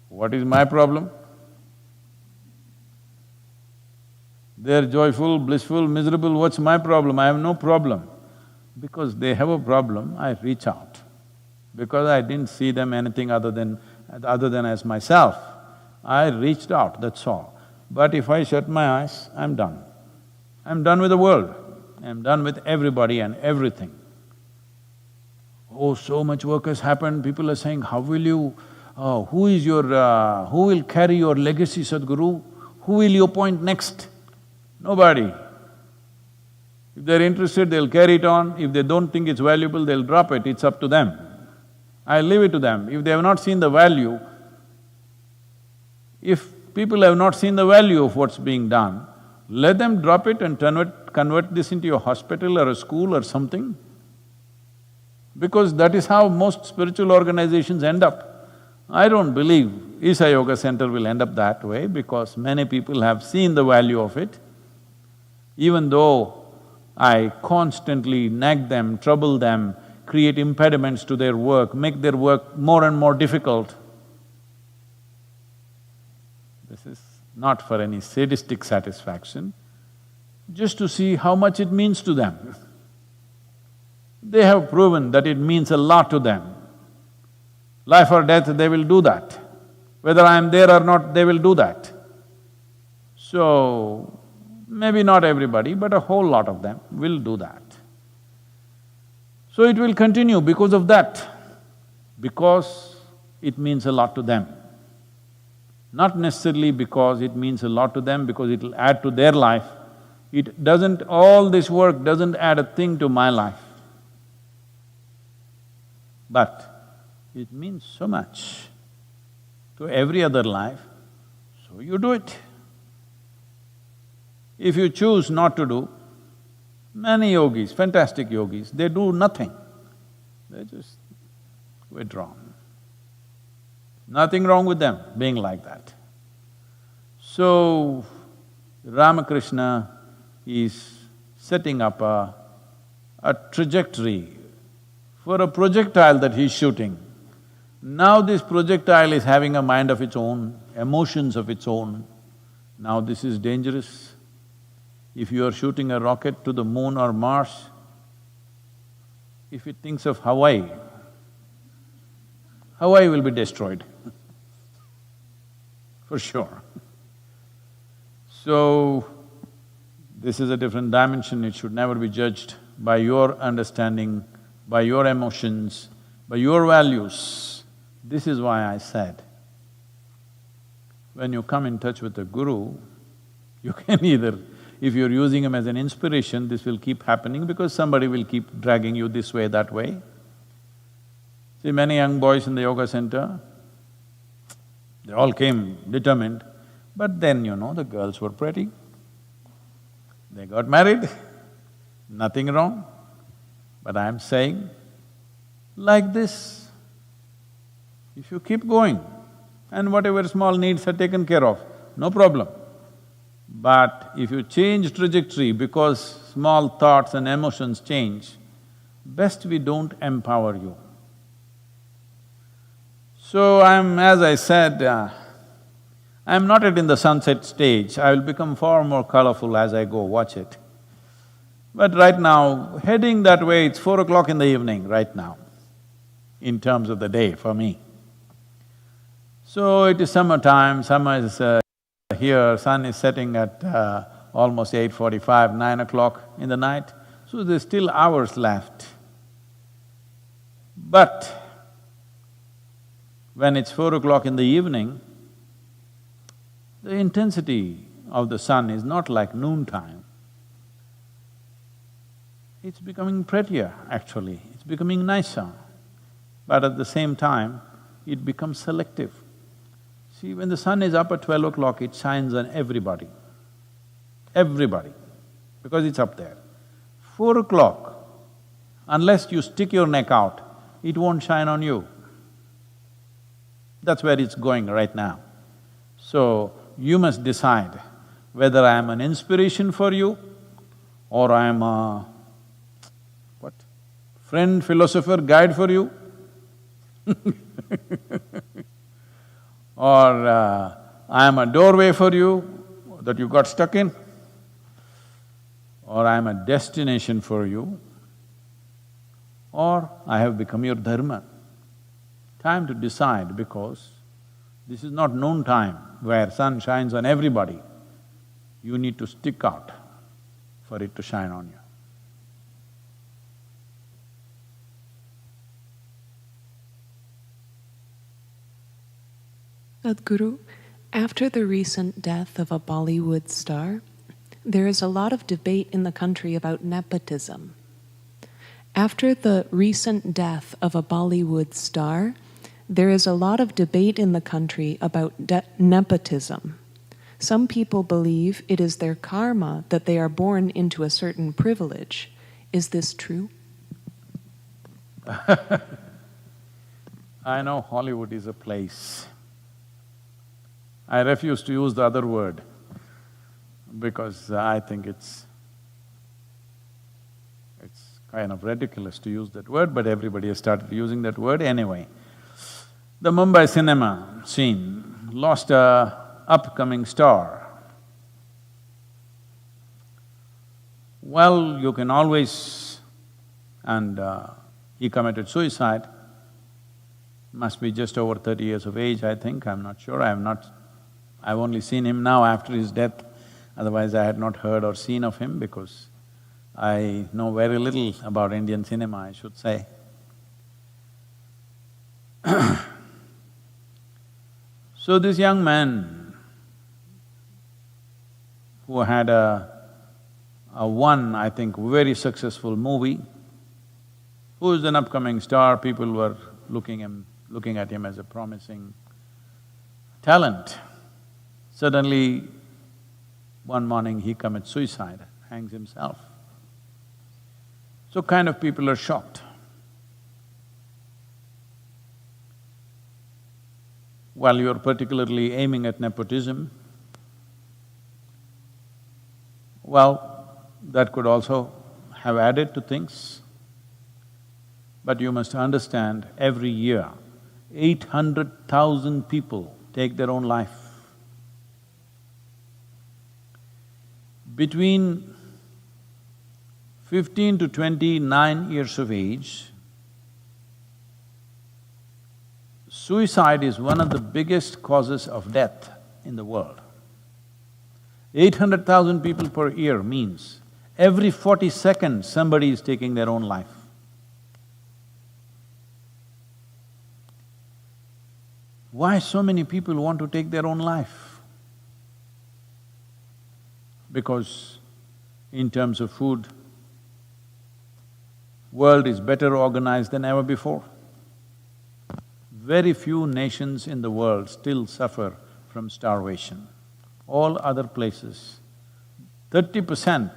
What is my problem? They're joyful, blissful, miserable, what's my problem? I have no problem. Because they have a problem, I reach out. Because I didn't see them anything other than as myself, I reached out, that's all. But if I shut my eyes, I'm done. I'm done with the world, I'm done with everybody and everything. Oh, so much work has happened, people are saying, how will you… who will carry your legacy, Sadhguru? Who will you appoint next? Nobody. If they're interested, they'll carry it on. If they don't think it's valuable, they'll drop it. It's up to them. I leave it to them. If they have not seen the value, if people have not seen the value of what's being done, let them drop it and convert this into a hospital or a school or something. Because that is how most spiritual organizations end up. I don't believe Isha Yoga Center will end up that way because many people have seen the value of it. Even though I constantly nag them, trouble them, create impediments to their work, make their work more and more difficult. This is not for any sadistic satisfaction, just to see how much it means to them. They have proven that it means a lot to them. Life or death, they will do that. Whether I am there or not, they will do that. So, maybe not everybody, but a whole lot of them will do that. So it will continue because of that, because it means a lot to them. Not necessarily because it means a lot to them, because it'll add to their life. It doesn't… all this work doesn't add a thing to my life. But it means so much to every other life, so you do it. If you choose not to do, many yogis, fantastic yogis, they do nothing, they just withdraw. Nothing wrong with them being like that. So, Ramakrishna is setting up a trajectory for a projectile that he's shooting. Now this projectile is having a mind of its own, emotions of its own. Now this is dangerous. If you are shooting a rocket to the moon or Mars, if it thinks of Hawaii, Hawaii will be destroyed for sure. So, this is a different dimension, it should never be judged by your understanding, by your emotions, by your values. This is why I said, when you come in touch with a guru, you can either… if you're using him as an inspiration, this will keep happening because somebody will keep dragging you this way, that way. See, many young boys in the yoga center, they all came determined, but then, the girls were pretty. They got married, nothing wrong. But I'm saying, like this, if you keep going and whatever small needs are taken care of, no problem. But if you change trajectory because small thoughts and emotions change, best we don't empower you. So as I said, I'm not yet in the sunset stage, I will become far more colorful as I go, watch it. But right now, heading that way, it's 4 o'clock in the evening right now, in terms of the day for me. So it is summertime, summer is here, sun is setting at almost 8:45, 9 o'clock in the night, so there's still hours left. But when it's 4 o'clock in the evening, the intensity of the sun is not like noontime. It's becoming prettier, actually, it's becoming nicer. But at the same time, it becomes selective. See, when the sun is up at 12 o'clock, it shines on everybody, because it's up there. 4 o'clock, unless you stick your neck out, it won't shine on you. That's where it's going right now. So, you must decide whether I am an inspiration for you or I am a… what? Friend, philosopher, guide for you Or I am a doorway for you that you got stuck in, or I am a destination for you, or I have become your dharma. Time to decide, because this is not noon time where sun shines on everybody. You need to stick out for it to shine on you. Sadhguru, after the recent death of a Bollywood star, there is a lot of debate in the country about nepotism. After the recent death of a Bollywood star, there is a lot of debate in the country about nepotism. Some people believe it is their karma that they are born into a certain privilege. Is this true? I know Hollywood is a place. I refuse to use the other word because I think it's kind of ridiculous to use that word, but everybody has started using that word anyway. The Mumbai cinema scene lost a upcoming star. Well, you can always… and he committed suicide, must be just over 30 years of age, I think, I'm not sure, I've only seen him now after his death, otherwise I had not heard or seen of him because I know very little about Indian cinema, I should say. So this young man who had a one, I think, very successful movie, who is an upcoming star, people were looking at him as a promising talent. Suddenly, one morning he commits suicide, hangs himself. So kind of people are shocked. Well, you're particularly aiming at nepotism. Well, that could also have added to things. But you must understand, every year, 800,000 people take their own life. Between 15 to 29 years of age, suicide is one of the biggest causes of death in the world. 800,000 people per year means every 40 seconds somebody is taking their own life. Why so many people want to take their own life? Because in terms of food, world is better organized than ever before. Very few nations in the world still suffer from starvation. All other places, 30%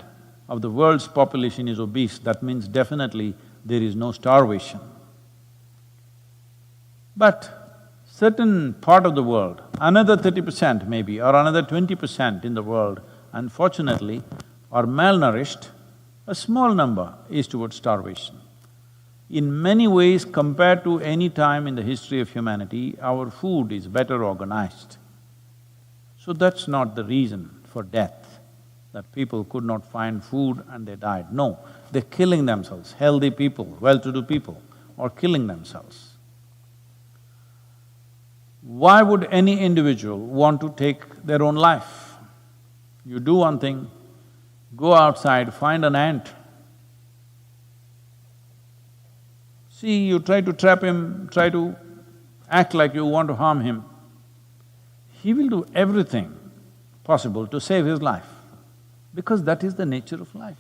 of the world's population is obese, that means definitely there is no starvation. But certain part of the world, another 30% maybe, or another 20% in the world, unfortunately, are malnourished, a small number is towards starvation. In many ways, compared to any time in the history of humanity, our food is better organized. So that's not the reason for death, that people could not find food and they died. No, they're killing themselves, healthy people, well-to-do people are killing themselves. Why would any individual want to take their own life? You do one thing, go outside, find an ant. See, you try to trap him, try to act like you want to harm him. He will do everything possible to save his life, because that is the nature of life.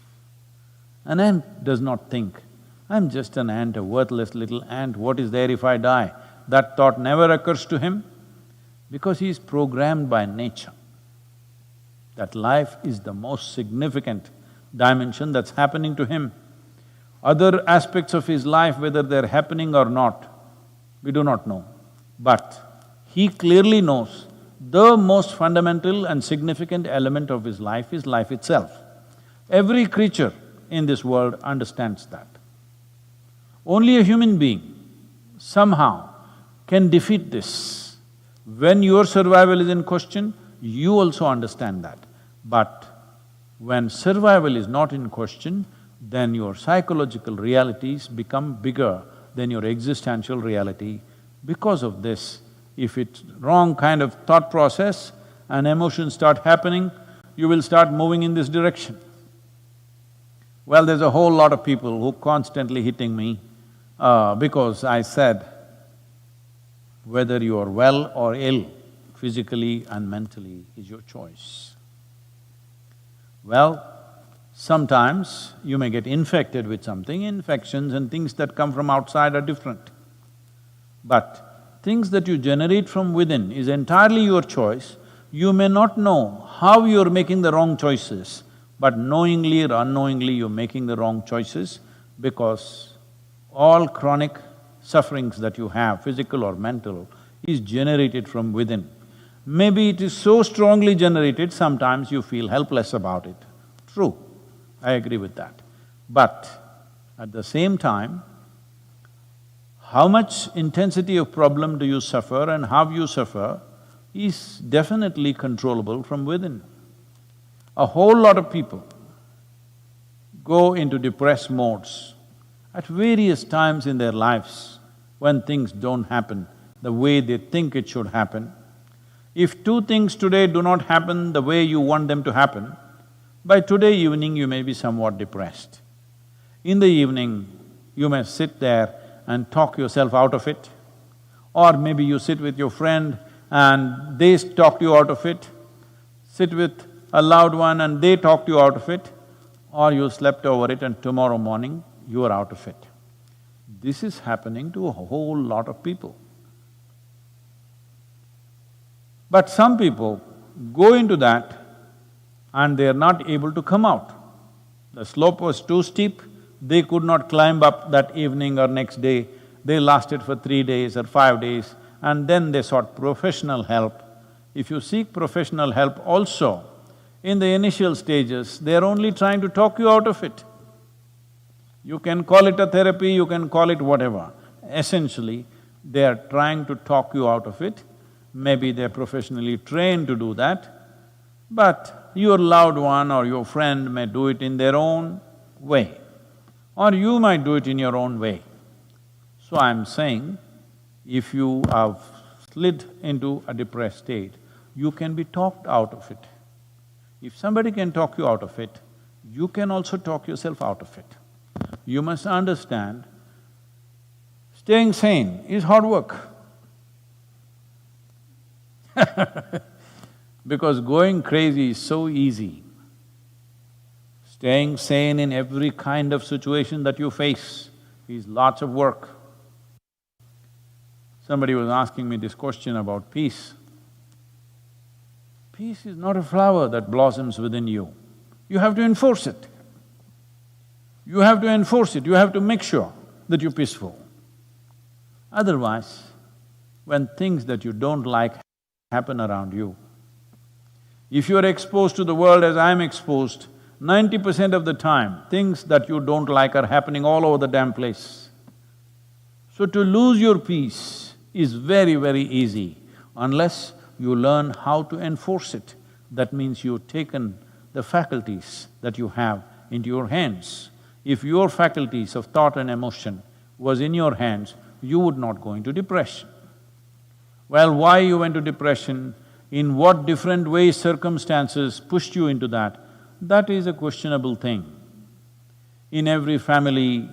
An ant does not think, I'm just an ant, a worthless little ant, what is there if I die? That thought never occurs to him, because he is programmed by nature that life is the most significant dimension that's happening to him. Other aspects of his life, whether they're happening or not, we do not know. But he clearly knows the most fundamental and significant element of his life is life itself. Every creature in this world understands that. Only a human being somehow can defeat this. When your survival is in question, you also understand that. But when survival is not in question, then your psychological realities become bigger than your existential reality. Because of this, if it's wrong kind of thought process and emotions start happening, you will start moving in this direction. Well, there's a whole lot of people who constantly hitting me because I said, whether you are well or ill, physically and mentally, is your choice. Well, sometimes you may get infected with something, infections and things that come from outside are different. But things that you generate from within is entirely your choice. You may not know how you're making the wrong choices, but knowingly or unknowingly you're making the wrong choices because all chronic sufferings that you have, physical or mental, is generated from within. Maybe it is so strongly generated, sometimes you feel helpless about it. True, I agree with that. But at the same time, how much intensity of problem do you suffer and how you suffer is definitely controllable from within. A whole lot of people go into depressed modes at various times in their lives when things don't happen the way they think it should happen. If two things today do not happen the way you want them to happen, by today evening you may be somewhat depressed. In the evening, you may sit there and talk yourself out of it, or maybe you sit with your friend and they talk you out of it, sit with a loved one and they talked you out of it, or you slept over it and tomorrow morning you are out of it. This is happening to a whole lot of people. But some people go into that and they are not able to come out. The slope was too steep, they could not climb up that evening or next day, they lasted for 3 days or 5 days and then they sought professional help. If you seek professional help also, in the initial stages, they're only trying to talk you out of it. You can call it a therapy, you can call it whatever. Essentially, they are trying to talk you out of it. Maybe they're professionally trained to do that, but your loved one or your friend may do it in their own way, or you might do it in your own way. So I'm saying, if you have slid into a depressed state, you can be talked out of it. If somebody can talk you out of it, you can also talk yourself out of it. You must understand, staying sane is hard work. Because going crazy is so easy. Staying sane in every kind of situation that you face is lots of work. Somebody was asking me this question about peace. Peace is not a flower that blossoms within you. You have to enforce it. You have to enforce it, you have to make sure that you're peaceful. Otherwise, when things that you don't like happen around you, if you're exposed to the world as I'm exposed, 90% of the time, things that you don't like are happening all over the damn place. So to lose your peace is very, very easy unless you learn how to enforce it. That means you've taken the faculties that you have into your hands. If your faculties of thought and emotion was in your hands, you would not go into depression. Well, why you went to depression, in what different ways circumstances pushed you into that is a questionable thing. In every family,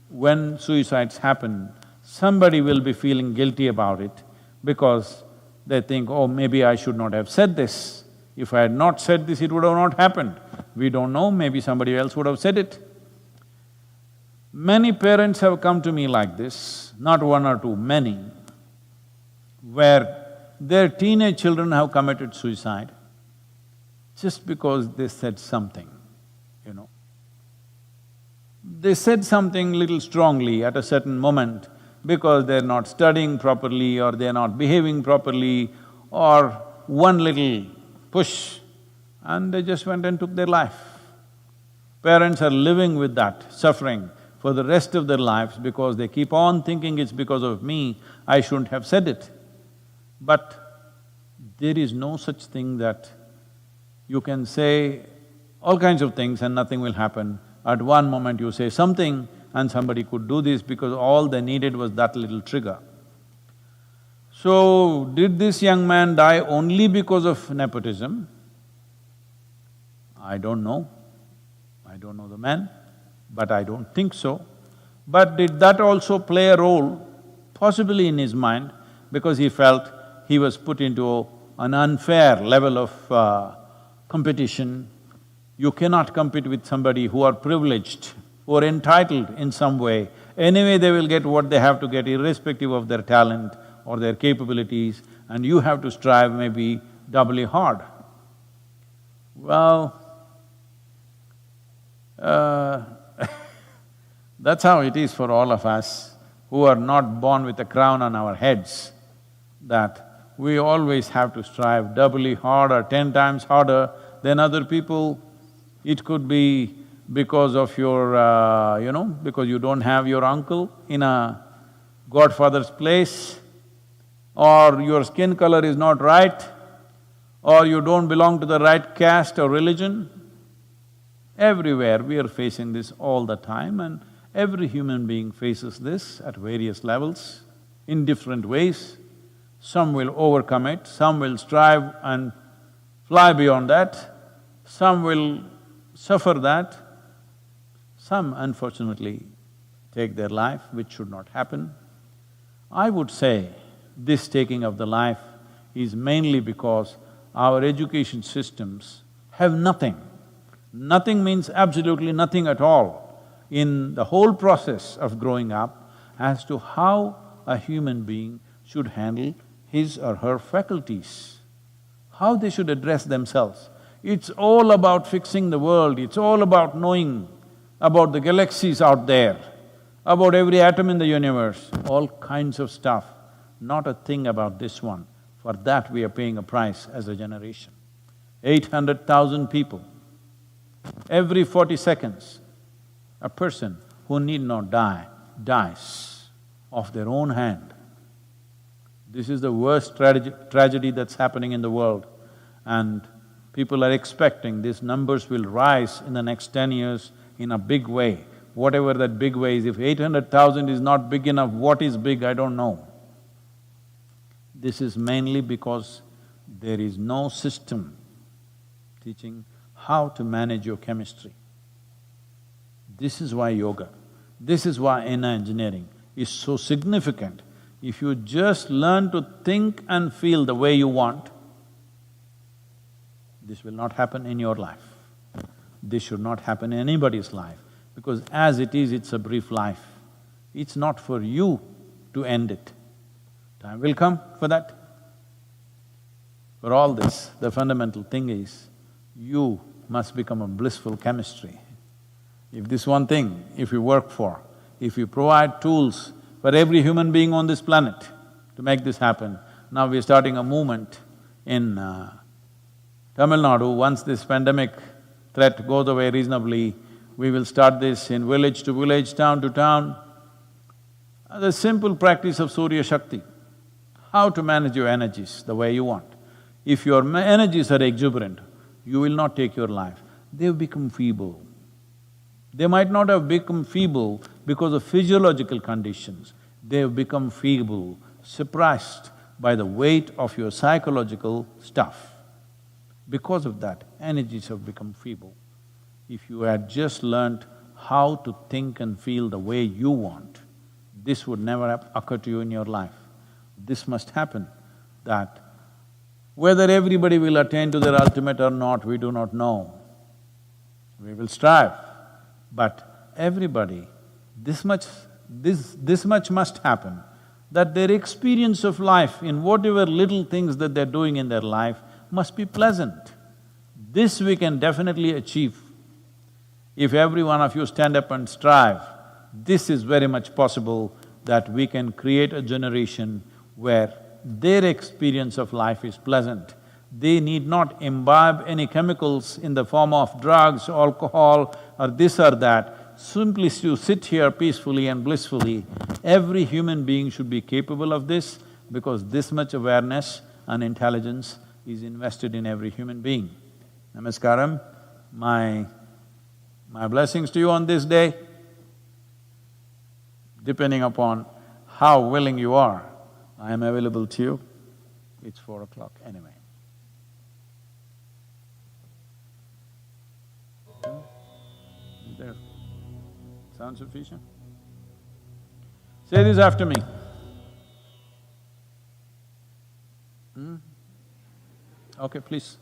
when suicides happen, somebody will be feeling guilty about it because they think, oh, maybe I should not have said this. If I had not said this, it would have not happened. We don't know, maybe somebody else would have said it. Many parents have come to me like this, not one or two, many, where their teenage children have committed suicide just because they said something, you know. They said something little strongly at a certain moment because they're not studying properly or they're not behaving properly or one little push and they just went and took their life. Parents are living with that suffering for the rest of their lives because they keep on thinking it's because of me, I shouldn't have said it. But there is no such thing that you can say all kinds of things and nothing will happen. At one moment you say something and somebody could do this because all they needed was that little trigger. So, did this young man die only because of nepotism? I don't know. I don't know the man, but I don't think so. But did that also play a role? Possibly in his mind, because he felt he was put into an unfair level of competition. You cannot compete with somebody who are privileged, who are entitled in some way. Anyway, they will get what they have to get irrespective of their talent or their capabilities, and you have to strive maybe doubly hard. Well, that's how it is for all of us who are not born with a crown on our heads, that we always have to strive doubly hard or 10 times harder than other people. It could be because of your, because you don't have your uncle in a godfather's place, or your skin color is not right, or you don't belong to the right caste or religion. Everywhere we are facing this all the time, and every human being faces this at various levels, in different ways. Some will overcome it, some will strive and fly beyond that, some will suffer that, some unfortunately take their life, which should not happen. I would say this taking of the life is mainly because our education systems have nothing. Nothing means absolutely nothing at all in the whole process of growing up as to how a human being should handle his or her faculties, how they should address themselves. It's all about fixing the world, it's all about knowing about the galaxies out there, about every atom in the universe, all kinds of stuff, not a thing about this one. For that we are paying a price as a generation. 800,000 people, every 40 seconds, a person who need not die, dies of their own hand. This is the worst tragedy that's happening in the world, and people are expecting these numbers will rise in the next 10 years in a big way. Whatever that big way is, if 800,000 is not big enough, what is big, I don't know. This is mainly because there is no system teaching how to manage your chemistry. This is why yoga, this is why inner engineering is so significant. If you just learn to think and feel the way you want, this will not happen in your life. This should not happen in anybody's life, because as it is, it's a brief life. It's not for you to end it. Time will come for that. For all this, the fundamental thing is, you must become a blissful chemistry. If this one thing, if you work for, if you provide tools for every human being on this planet to make this happen, now we're starting a movement in Tamil Nadu. Once this pandemic threat goes away reasonably, we will start this in village to village, town to town. The simple practice of Surya Shakti, how to manage your energies the way you want. If your energies are exuberant, you will not take your life. They've become feeble. They might not have become feeble because of physiological conditions. They've become feeble, suppressed by the weight of your psychological stuff. Because of that, energies have become feeble. If you had just learnt how to think and feel the way you want, this would never have occurred to you in your life. This must happen, that whether everybody will attain to their ultimate or not, we do not know. We will strive, but everybody, this much must happen, that their experience of life in whatever little things that they're doing in their life must be pleasant. This we can definitely achieve. If every one of you stand up and strive, this is very much possible that we can create a generation where their experience of life is pleasant. They need not imbibe any chemicals in the form of drugs, alcohol or this or that. simply to sit here peacefully and blissfully. Every human being should be capable of this because this much awareness and intelligence is invested in every human being. Namaskaram, my blessings to you on this day. Depending upon how willing you are, I am available to you. It's 4 o'clock anyway. There. Sound sufficient? Say this after me. Okay, please.